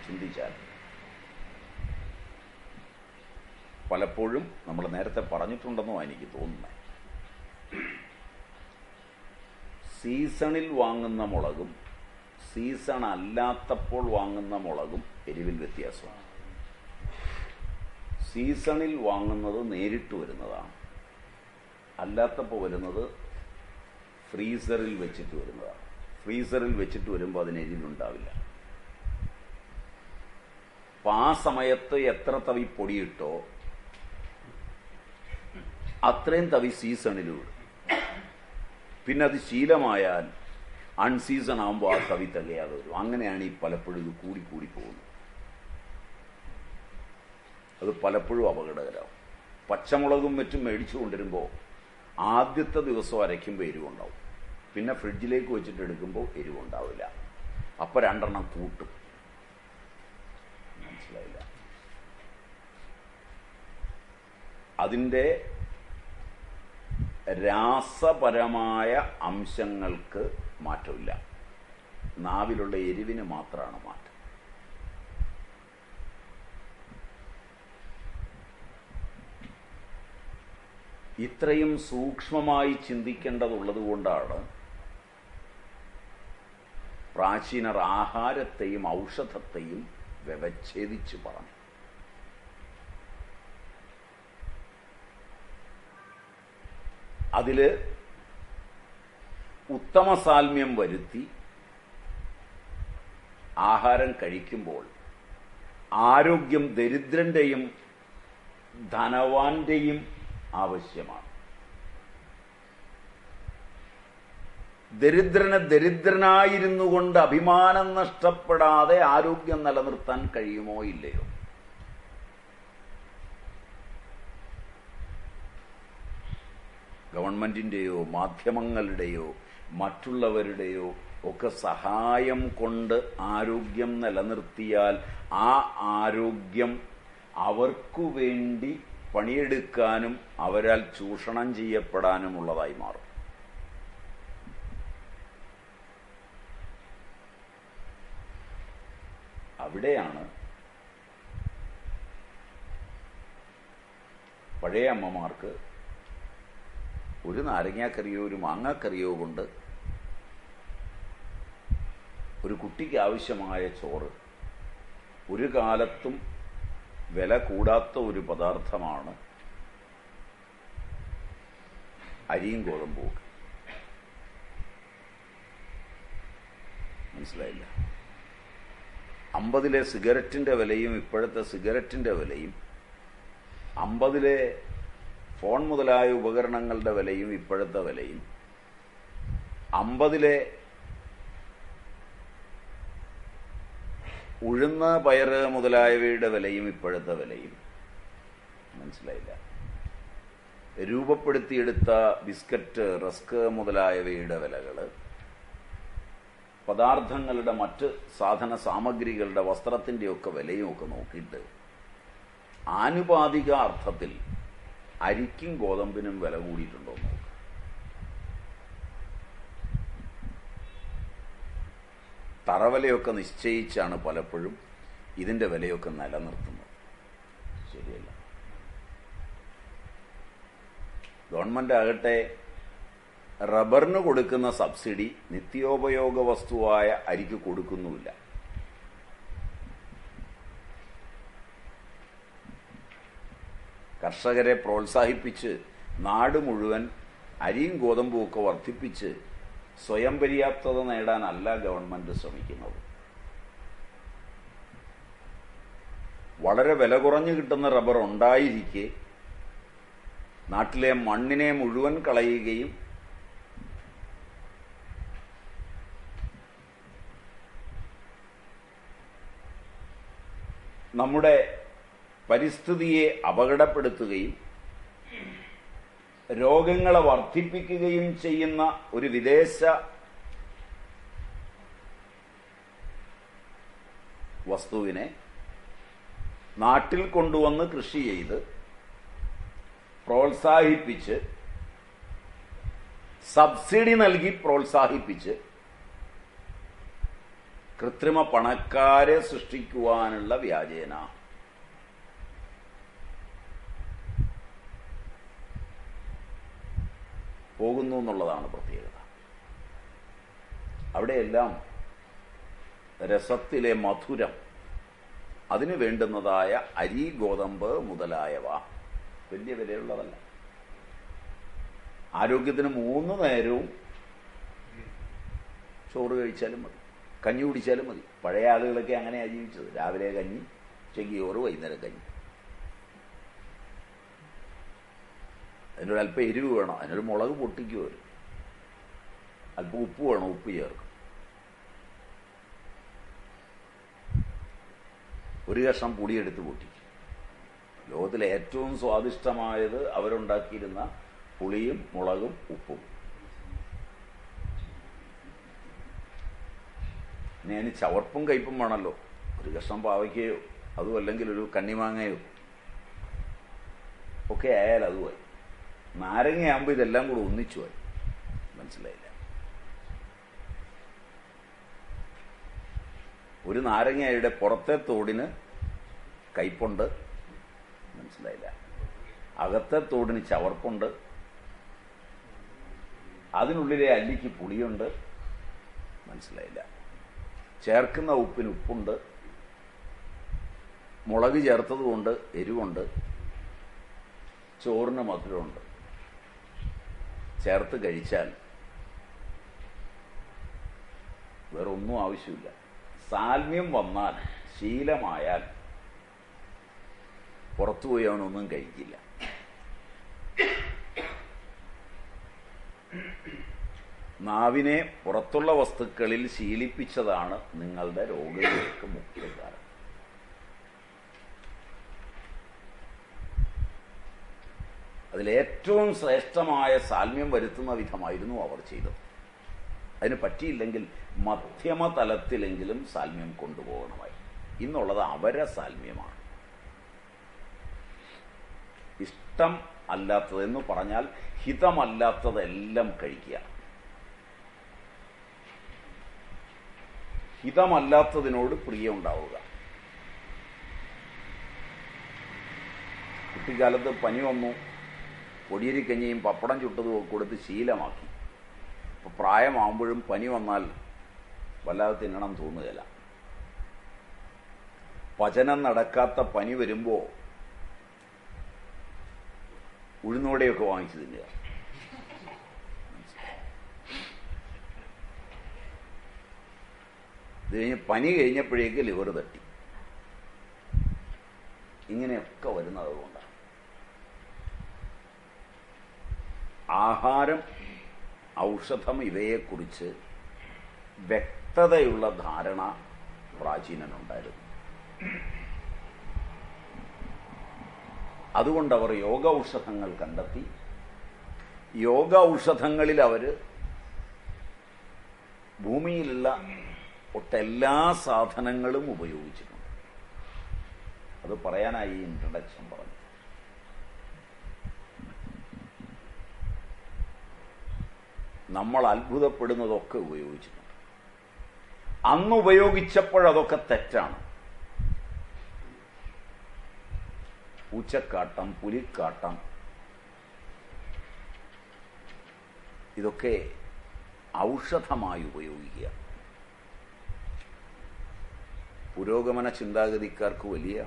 ചിന്തിച്ചാൽ. പലപ്പോഴും നമ്മൾ നേരത്തെ പറഞ്ഞിട്ടുണ്ടെന്നോ എനിക്ക് തോന്നുന്നത്, സീസണിൽ വാങ്ങുന്ന മുളകും സീസൺ അല്ലാത്തപ്പോൾ വാങ്ങുന്ന മുളകും എരിവിൽ വ്യത്യാസമാണ്. സീസണിൽ വാങ്ങുന്നത് നേരിട്ട് വരുന്നതാണ്, അല്ലാത്തപ്പോൾ വരുന്നത് ഫ്രീസറിൽ വെച്ചിട്ട് വരുന്നതാണ്. ഫ്രീസറിൽ വെച്ചിട്ട് വരുമ്പോൾ അതിന് എരിവുണ്ടാവില്ല. അപ്പം ആ സമയത്ത് എത്ര തവി പൊടിയിട്ടോ അത്രയും തവി സീസണിലും ഇടും. പിന്നെ അത് ശീലമായാൽ അൺസീസൺ ആകുമ്പോൾ ആ തവി തികയാതെ വരും. അങ്ങനെയാണ് ഈ പലപ്പോഴും ഇത് കൂടി പോകുന്നത്. അത് പലപ്പോഴും അപകടകരമാവും. പച്ചമുളകും മറ്റും മേടിച്ചു കൊണ്ടുവരുമ്പോൾ ആദ്യത്തെ ദിവസം അരയ്ക്കുമ്പോൾ എരിവുണ്ടാവും, പിന്നെ ഫ്രിഡ്ജിലേക്ക് വെച്ചിട്ട് എടുക്കുമ്പോൾ എരിവുണ്ടാവില്ല. അപ്പം 2 എണ്ണം കൂട്ടും. മനസ്സിലായില്ല? അതിൻ്റെ രാസപരമായ അംശങ്ങൾക്ക് മാറ്റമില്ല, നാവിലുള്ള എരിവിന് മാത്രമാണ് മാറ്റം. ഇത്രയും സൂക്ഷ്മമായി ചിന്തിക്കേണ്ടതുള്ളത് കൊണ്ടാണ് പ്രാചീനർ ആഹാരത്തെയും ഔഷധത്തെയും വ്യവച്ഛേദിച്ച് പറഞ്ഞു. അതില് ഉത്തമ സാൽമ്യം വരുത്തി ആഹാരം കഴിക്കുമ്പോൾ ആരോഗ്യം ദരിദ്രന്റെയും ധനവാന്റെയും ആവശ്യമാണ്. ദരിദ്രന് ദരിദ്രനായിരുന്നു കൊണ്ട് അഭിമാനം നഷ്ടപ്പെടാതെ ആരോഗ്യം നിലനിർത്താൻ കഴിയുമോ ഇല്ലയോ? ഗവൺമെന്റിന്റെയോ മാധ്യമങ്ങളുടെയോ മറ്റുള്ളവരുടെയോ ഒക്കെ സഹായം കൊണ്ട് ആരോഗ്യം നിലനിർത്തിയാൽ ആ ആരോഗ്യം അവർക്കു വേണ്ടി പണിയെടുക്കാനും അവരാൽ ചൂഷണം ചെയ്യപ്പെടാനുമുള്ളതായി മാറും. അവിടെയാണ് പഴയ അമ്മമാർക്ക് ഒരു നാരങ്ങാക്കറിയോ ഒരു മാങ്ങാക്കറിയോ കൊണ്ട് ഒരു കുട്ടിക്ക് ആവശ്യമായ ചോറ് ഒരു കാലത്തും വില കൂടാത്ത ഒരു പദാർത്ഥമാണ് അരിയും ഗോതമ്പും. മനസ്സിലായില്ല? 50-ലെ സിഗരറ്റിന്റെ വിലയും ഇപ്പോഴത്തെ സിഗരറ്റിന്റെ വിലയും, 50-ലെ ഫോൺ മുതലായ ഉപകരണങ്ങളുടെ വിലയും ഇപ്പോഴത്തെ വിലയും, 50-ലെ ഉഴുന്ന് പയറ് മുതലായവയുടെ വിലയും ഇപ്പോഴത്തെ വിലയും. മനസ്സിലായില്ല? രൂപപ്പെടുത്തിയെടുത്ത ബിസ്ക്കറ്റ്, റസ്ക് മുതലായവയുടെ വിലകൾ, പദാർത്ഥങ്ങളുടെ മറ്റ് സാധന സാമഗ്രികളുടെ വസ്ത്രത്തിൻ്റെയൊക്കെ വിലയും ഒക്കെ നോക്കിയിട്ട് ആനുപാതിക അർത്ഥത്തിൽ അരിക്കും ഗോതമ്പിനും വില കൂടിയിട്ടുണ്ടോ നോക്കുക. തറവിലയൊക്കെ നിശ്ചയിച്ചാണ് പലപ്പോഴും ഇതിൻ്റെ വിലയൊക്കെ നിലനിർത്തുന്നത്. ശരിയല്ല. ഗവൺമെന്റ് ആകട്ടെ റബ്ബറിന് കൊടുക്കുന്ന സബ്സിഡി നിത്യോപയോഗ വസ്തുവായ അരിക്ക് കൊടുക്കുന്നുമില്ല. കർഷകരെ പ്രോത്സാഹിപ്പിച്ച് നാട് മുഴുവൻ അരിയും ഗോതമ്പും ഒക്കെ വർദ്ധിപ്പിച്ച് സ്വയം പര്യാപ്തത നേടാനല്ല ഗവൺമെന്റ് ശ്രമിക്കുന്നത്. വളരെ വില കുറഞ്ഞു കിട്ടുന്ന റബ്ബർ ഉണ്ടായിരിക്കെ നാട്ടിലെ മണ്ണിനെ മുഴുവൻ കളയുകയും നമ്മുടെ പരിസ്ഥിതിയെ അപകടപ്പെടുത്തുകയും രോഗങ്ങളെ വർദ്ധിപ്പിക്കുകയും ചെയ്യുന്ന ഒരു വിദേശ വസ്തുവിനെ നാട്ടിൽ കൊണ്ടുവന്ന് കൃഷി ചെയ്ത് പ്രോത്സാഹിപ്പിച്ച് സബ്സിഡി നൽകി പ്രോത്സാഹിപ്പിച്ച് കൃത്രിമ പണക്കാരെ സൃഷ്ടിക്കുവാനുള്ള വ്യാജേന പോകുന്നു എന്നുള്ളതാണ് പ്രത്യേകത. അവിടെയെല്ലാം രസത്തിലെ മധുരം, അതിന് വേണ്ടുന്നതായ അരി, ഗോതമ്പ് മുതലായവ വലിയ വിലയുള്ളതല്ല. ആരോഗ്യത്തിന് 3 നേരവും ചോറ് കഴിച്ചാലും മതി, കഞ്ഞി കുടിച്ചാലും മതി. പഴയ ആളുകളൊക്കെ അങ്ങനെയാണ് ജീവിച്ചത്. രാവിലെ കഞ്ഞി, ഉച്ചയ്ക്ക് ചോറ്, വൈകുന്നേരം കഞ്ഞി. അതിനൊരു അല്പം എരിവ് വേണം, അതിനൊരു മുളക് പൊട്ടിക്കും അവർ. അല്പം ഉപ്പ് വേണം, ഉപ്പ് ചേർക്കും. ഒരു കഷ്ണം പുളിയെടുത്ത് പൊട്ടിക്കും. ലോകത്തിലെ ഏറ്റവും സ്വാദിഷ്ടമായത് അവരുണ്ടാക്കിയിരുന്ന പുളിയും മുളകും ഉപ്പും. ഇനി അതിന് ചവർപ്പും കയ്പും വേണമല്ലോ. ഒരു കഷ്ണം പാവയ്ക്കയോ അതും അല്ലെങ്കിൽ ഒരു കണ്ണിമാങ്ങയോ ഒക്കെ ആയാൽ അതുമായി. നാരങ്ങയാകുമ്പോൾ ഇതെല്ലാം കൂടെ ഒന്നിച്ചുമായി. മനസ്സിലായില്ല? ഒരു നാരങ്ങയുടെ പുറത്തെ തോടിന് കയ്പുണ്ട്, മനസ്സിലായില്ല. അകത്തെ തോടിന് ചവർപ്പുണ്ട്, അതിനുള്ളിലെ അല്ലിക്ക് പുളിയുണ്ട്, മനസ്സിലായില്ല. ചേർക്കുന്ന ഉപ്പിന് ഉപ്പുണ്ട്, മുളക് ചേർത്തതുകൊണ്ട് എരിവുണ്ട്, ചോറിന് മധുരമുണ്ട്. ചേർത്ത് കഴിച്ചാൽ വേറെ ഒന്നും ആവശ്യമില്ല. സാൽമ്യം വന്നാൽ, ശീലമായാൽ പുറത്തുപോയി അവനൊന്നും കഴിക്കില്ല. നാവിനെ പുറത്തുള്ള വസ്തുക്കളിൽ ശീലിപ്പിച്ചതാണ് നിങ്ങളുടെ രോഗങ്ങൾക്ക് മുഖ്യ കാരണം. അതിലേറ്റവും ശ്രേഷ്ഠമായ സാൽമ്യം വരുത്തുന്ന വിധമായിരുന്നു അവർ ചെയ്തത്. അതിന് പറ്റിയില്ലെങ്കിൽ മധ്യമതലത്തിലെങ്കിലും സാൽമ്യം കൊണ്ടുപോകണമായി. ഇന്നുള്ളത് അവരെ സാൽമ്യമാണ്. ഇഷ്ടം അല്ലാത്തതെന്ന് പറഞ്ഞാൽ ഹിതമല്ലാത്തതെല്ലാം കഴിക്കുക. ഹിതമല്ലാത്തതിനോട് പ്രിയമുണ്ടാവുക. കുട്ടിക്കാലത്ത് പനി വന്നു, പൊടിയരിക്കഞ്ഞിയും പപ്പടം ചുട്ടതും കൊടുത്ത് ശീലമാക്കി. അപ്പോൾ പ്രായമാകുമ്പോഴും പനി വന്നാൽ വല്ലാതെ തിന്നണം തോന്നുകയില്ല. പചനം നടക്കാത്ത പനി വരുമ്പോൾ ഉഴുന്നോടെയൊക്കെ വാങ്ങിച്ചു തിന്നുക. ഇത് കഴിഞ്ഞ് പനി കഴിഞ്ഞപ്പോഴേക്ക് ലിവർ തട്ടി. ഇങ്ങനെയൊക്കെ വരുന്നത് അതുകൊണ്ടാണ്. ആഹാരം, ഔഷധം ഇവയെക്കുറിച്ച് വ്യക്തതയുള്ള ധാരണ പ്രാചീനനുണ്ടായിരുന്നു. അതുകൊണ്ട് അവർ യോഗ ഔഷധങ്ങൾ കണ്ടെത്തി. യോഗ ഔഷധങ്ങളിൽ അവർ ഭൂമിയിലുള്ള ഒട്ടെല്ലാ സാധനങ്ങളും ഉപയോഗിച്ചിട്ടുണ്ട്. അത് പറയാനായി ഇൻട്രഡക്ഷൻ പറഞ്ഞു. നമ്മൾ അത്ഭുതപ്പെടുന്നതൊക്കെ ഉപയോഗിച്ചിട്ടുണ്ട്. അന്ന് ഉപയോഗിച്ചപ്പോഴതൊക്കെ തെറ്റാണ്. പൂച്ചക്കാട്ടം, പുലിക്കാട്ടം, ഇതൊക്കെ ഔഷധമായി ഉപയോഗിക്കുക. പുരോഗമന ചിന്താഗതിക്കാർക്ക് വലിയ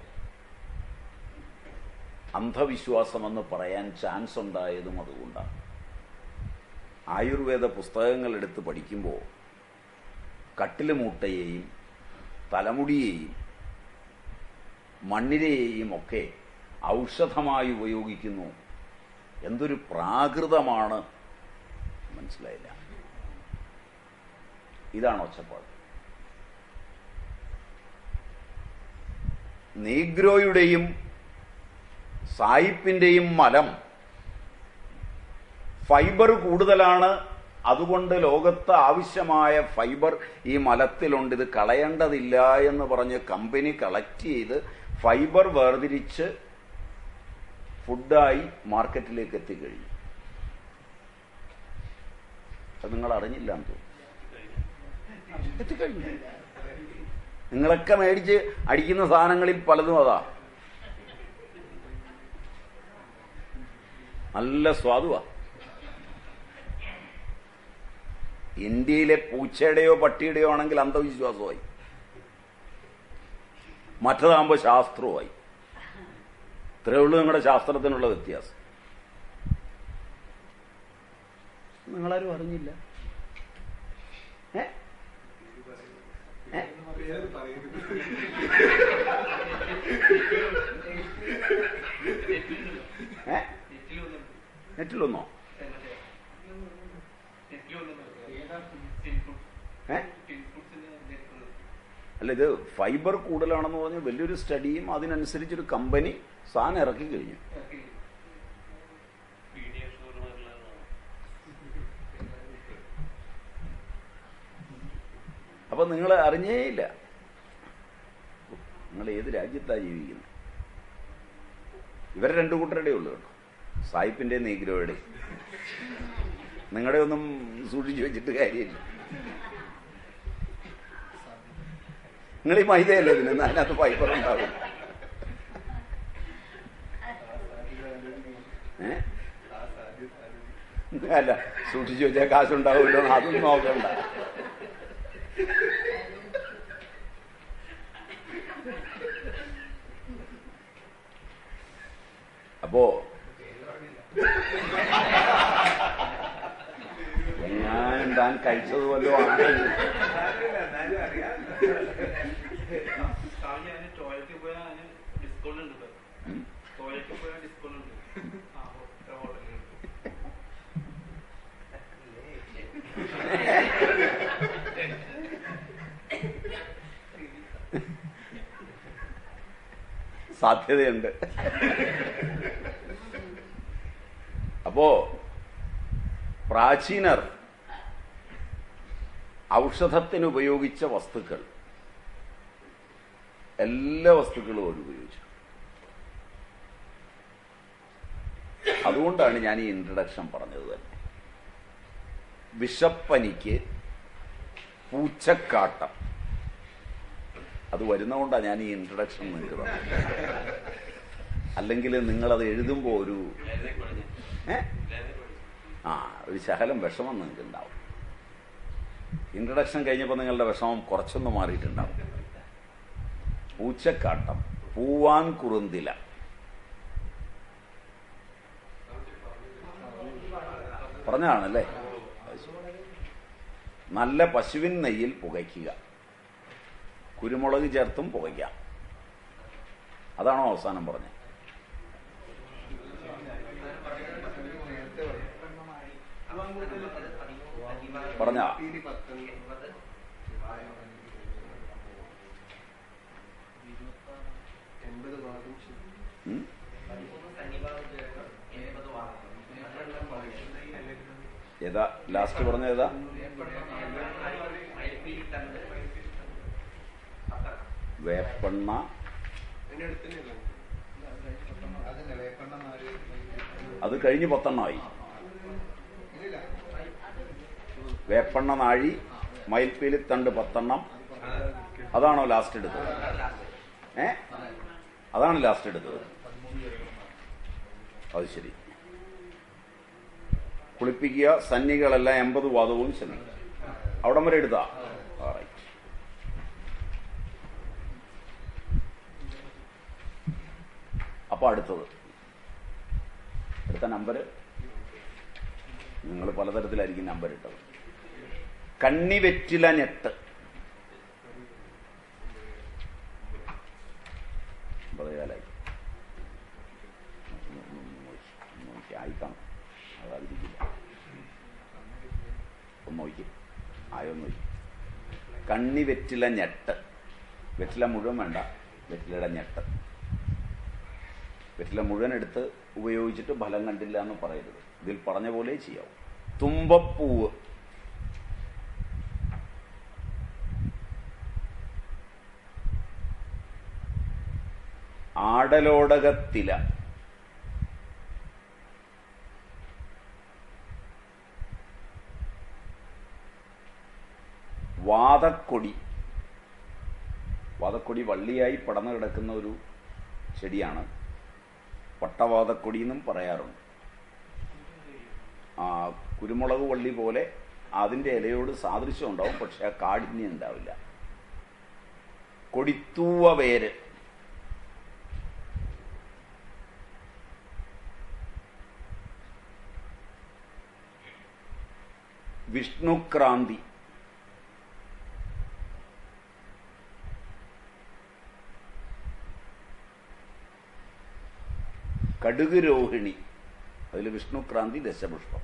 അന്ധവിശ്വാസമെന്ന് പറയാൻ ചാൻസ് ഉണ്ടായതും അതുകൊണ്ടാണ്. ആയുർവേദ പുസ്തകങ്ങൾ എടുത്ത് പഠിക്കുമ്പോൾ കട്ടിലുമൂട്ടയെയും തലമുടിയെയും മണ്ണിനെയും ഒക്കെ ഔഷധമായി ഉപയോഗിക്കുന്നു. എന്തൊരു പ്രാകൃതമാണ്, മനസ്സിലായില്ല. ഇതാണ് ഒച്ചപ്പാട്. നീഗ്രോയുടെയും സായിപ്പിന്റെയും മലം ഫൈബർ കൂടുതലാണ്, അതുകൊണ്ട് ലോകത്ത് ആവശ്യമായ ഫൈബർ ഈ മലത്തിലുണ്ട്, ഇത് കളയേണ്ടതില്ല എന്ന് പറഞ്ഞ് കമ്പനി കളക്ട് ചെയ്ത് ഫൈബർ വേർതിരിച്ച് ഫുഡായി മാർക്കറ്റിലേക്ക് എത്തിക്കഴിഞ്ഞു. അത് നിങ്ങൾ അറിഞ്ഞില്ല എന്ന് തോന്നുന്നു. എത്തിക്കഴിഞ്ഞു. നിങ്ങളൊക്കെ മേടിച്ച് അടിക്കുന്ന സാധനങ്ങളിൽ പലതും അതാ. നല്ല സ്വാദുവാ. ഇന്ത്യയിലെ പൂച്ചയുടെയോ പട്ടിയുടെയോ ആണെങ്കിൽ അന്ധവിശ്വാസമായി, മറ്റതാകുമ്പോൾ ശാസ്ത്രവുമായി. ഇത്രയേ ഉള്ളൂ നിങ്ങളുടെ ശാസ്ത്രത്തിനുള്ള വ്യത്യാസം. നിങ്ങളാരും അറിഞ്ഞില്ല. നെറ്റിലൊന്നോ? അല്ല, ഇത് ഫൈബർ കൂടുതലാണെന്ന് പറഞ്ഞ് വലിയൊരു സ്റ്റഡിയും അതിനനുസരിച്ചൊരു കമ്പനി സാധനം ഇറക്കി കഴിഞ്ഞു. അപ്പൊ നിങ്ങൾ അറിഞ്ഞേയില്ല. നിങ്ങൾ ഏത് രാജ്യത്താണ് ജീവിക്കുന്നത്? ഇവരെ രണ്ടു കൂട്ടരുടെ ഉള്ളു കേട്ടോ, സായിപ്പിന്റെ നീഗ്രോയുടെ. നിങ്ങളുടെ ഒന്നും സൂക്ഷിച്ചു വെച്ചിട്ട് കാര്യമില്ല. നിങ്ങൾ ഈ മൈദയല്ലേ ഇതിന്, അതിനകത്ത് ഫൈബർ ഉണ്ടാവും. അല്ല, സൂക്ഷിച്ചു വെച്ചാൽ കാശുണ്ടാവുമല്ലോ, അതൊന്നും നോക്കണ്ട. അപ്പോ ഞാൻ താൻ കഴിച്ചതുപോലെ ആണ്. സാധ്യതയുണ്ട്. അപ്പോ പ്രാചീനർ ഔഷധത്തിന് ഉപയോഗിച്ച വസ്തുക്കൾ, എല്ലാ വസ്തുക്കളും അവർ ഉപയോഗിച്ചു. അതുകൊണ്ടാണ് ഞാൻ ഈ ഇൻട്രഡക്ഷൻ പറഞ്ഞത് തന്നെ. വിഷപ്പനിക്ക് പൂച്ചക്കാട്ടം, അത് വരുന്നതുകൊണ്ടാണ് ഞാൻ ഈ ഇൻട്രഡക്ഷൻ നിങ്ങൾക്ക് പറഞ്ഞത്. അല്ലെങ്കിൽ നിങ്ങളത് എഴുതുമ്പോൾ ഒരു ഒരു ശകലം വിഷമം നിങ്ങൾക്ക് ഉണ്ടാവും. ഇൻട്രഡക്ഷൻ കഴിഞ്ഞപ്പോൾ നിങ്ങളുടെ വിഷമം കുറച്ചൊന്ന് മാറിയിട്ടുണ്ടാവും. പൂച്ചക്കാട്ടം, പൂവാൻ കുറുന്തില, പറഞ്ഞതാണല്ലേ. നല്ല പശുവിൻ നെയ്യിൽ പുകയ്ക്കുക, കുരുമുളക് ചേർത്തും പുകയ്ക്കാം. അതാണോ അവസാനം പറഞ്ഞത്? പറഞ്ഞ ഏതാ ലാസ്റ്റ് പറഞ്ഞ? ഏതാ? വേപ്പെണ്ണ. അത് കഴിഞ്ഞ് 10 ആയി. വേപ്പെണ്ണ നാഴി, മയിൽപ്പീലി തണ്ട് 10. അതാണോ ലാസ്റ്റ് എടുത്തത്? അതാണ് ലാസ്റ്റ് എടുത്തത്. അത് ശരി. കുളിപ്പിക്കുക, സന്നികളെല്ലാം 80 വാദവും ശനി. അവിടം വരെ എടുത്താ? അപ്പൊ അടുത്തത് അടുത്ത നമ്പർ നിങ്ങൾ പലതരത്തിലായിരിക്കും നമ്പർ ഇട്ടത്. കണ്ണിവെറ്റില ഞെട്ട്. ആയിക്കാണും, അതാതിരിക്കില്ല. ഒന്ന് നോക്കി, ആയൊന്ന് നോക്കി. കണ്ണി വെറ്റില ഞെട്ട്, വെറ്റില മുഴുവൻ വേണ്ട, വെറ്റിലയുടെ ഞെട്ട്. വെറ്റില മുഴുവൻ എടുത്ത് ഉപയോഗിച്ചിട്ട് ഫലം കണ്ടില്ല എന്ന് പറയരുത്. ഇതിൽ പറഞ്ഞ പോലെ ചെയ്യാവൂ. തുമ്പപ്പൂവ്, ആടലോടകത്തില, വാതക്കൊടി. വാതക്കൊടി വള്ളിയായി പടർന്നു കിടക്കുന്ന ഒരു ചെടിയാണ്. വട്ടവാതക്കൊടി എന്നും പറയാറുണ്ട്. കുരുമുളക് വള്ളി പോലെ അതിൻ്റെ ഇലയോട് സാദൃശ്യം ഉണ്ടാവും, പക്ഷെ ആ കാഠിന്യം ഉണ്ടാവില്ല. കൊടിത്തൂവ വേര്, വിഷ്ണുക്രാന്തി, കടുക് രോഹിണി, അതിൽ വിഷ്ണുക്രാന്തി ദശപുഷ്പം.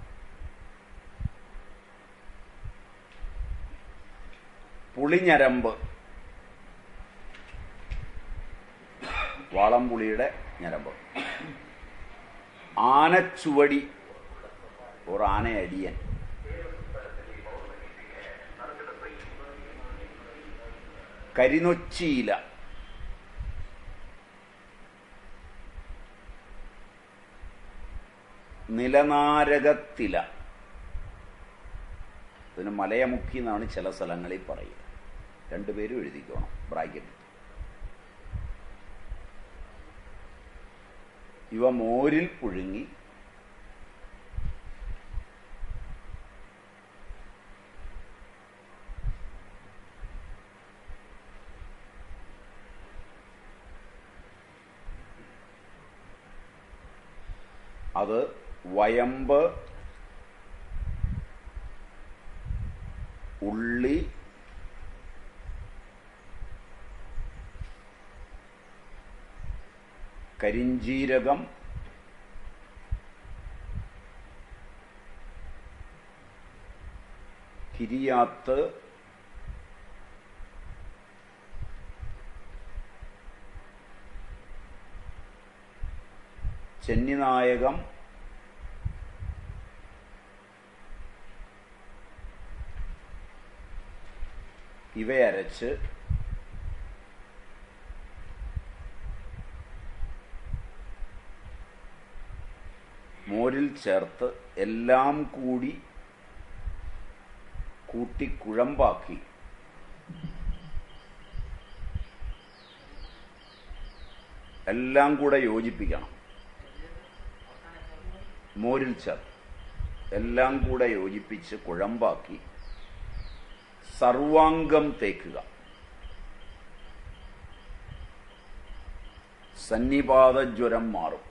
പുളിഞ്ഞരമ്പ്, വാളംപുളിയുടെ ഞരമ്പ്. ആനച്ചുവടി ഓർ ആനയടിയൻ, കരിനൊച്ചിയില, നിലനാരകത്തില. ഇതിന് മലയമുഖി എന്നാണ് ചില സ്ഥലങ്ങളിൽ പറയുക. രണ്ടുപേരും എഴുതിക്കണം ബ്രാക്കറ്റ്. ഇവ മോരിൽ പുഴുങ്ങി അത് വയമ്പ്, ഉള്ളി, കരിഞ്ജീരകം, കിരിയാത്ത്, ചെന്നിനായകം, ഇവയരച്ച് മോരിൽ ചേർത്ത് എല്ലാം കൂടി കൂട്ടി കുഴമ്പാക്കി എല്ലാം കൂടെ യോജിപ്പിക്കണം. മോരിൽ ചേർത്ത് എല്ലാം കൂടെ യോജിപ്പിച്ച് കുഴമ്പാക്കി സർവാംഗം തേക്കുക. സന്നിപാത ജ്വരം മാറും.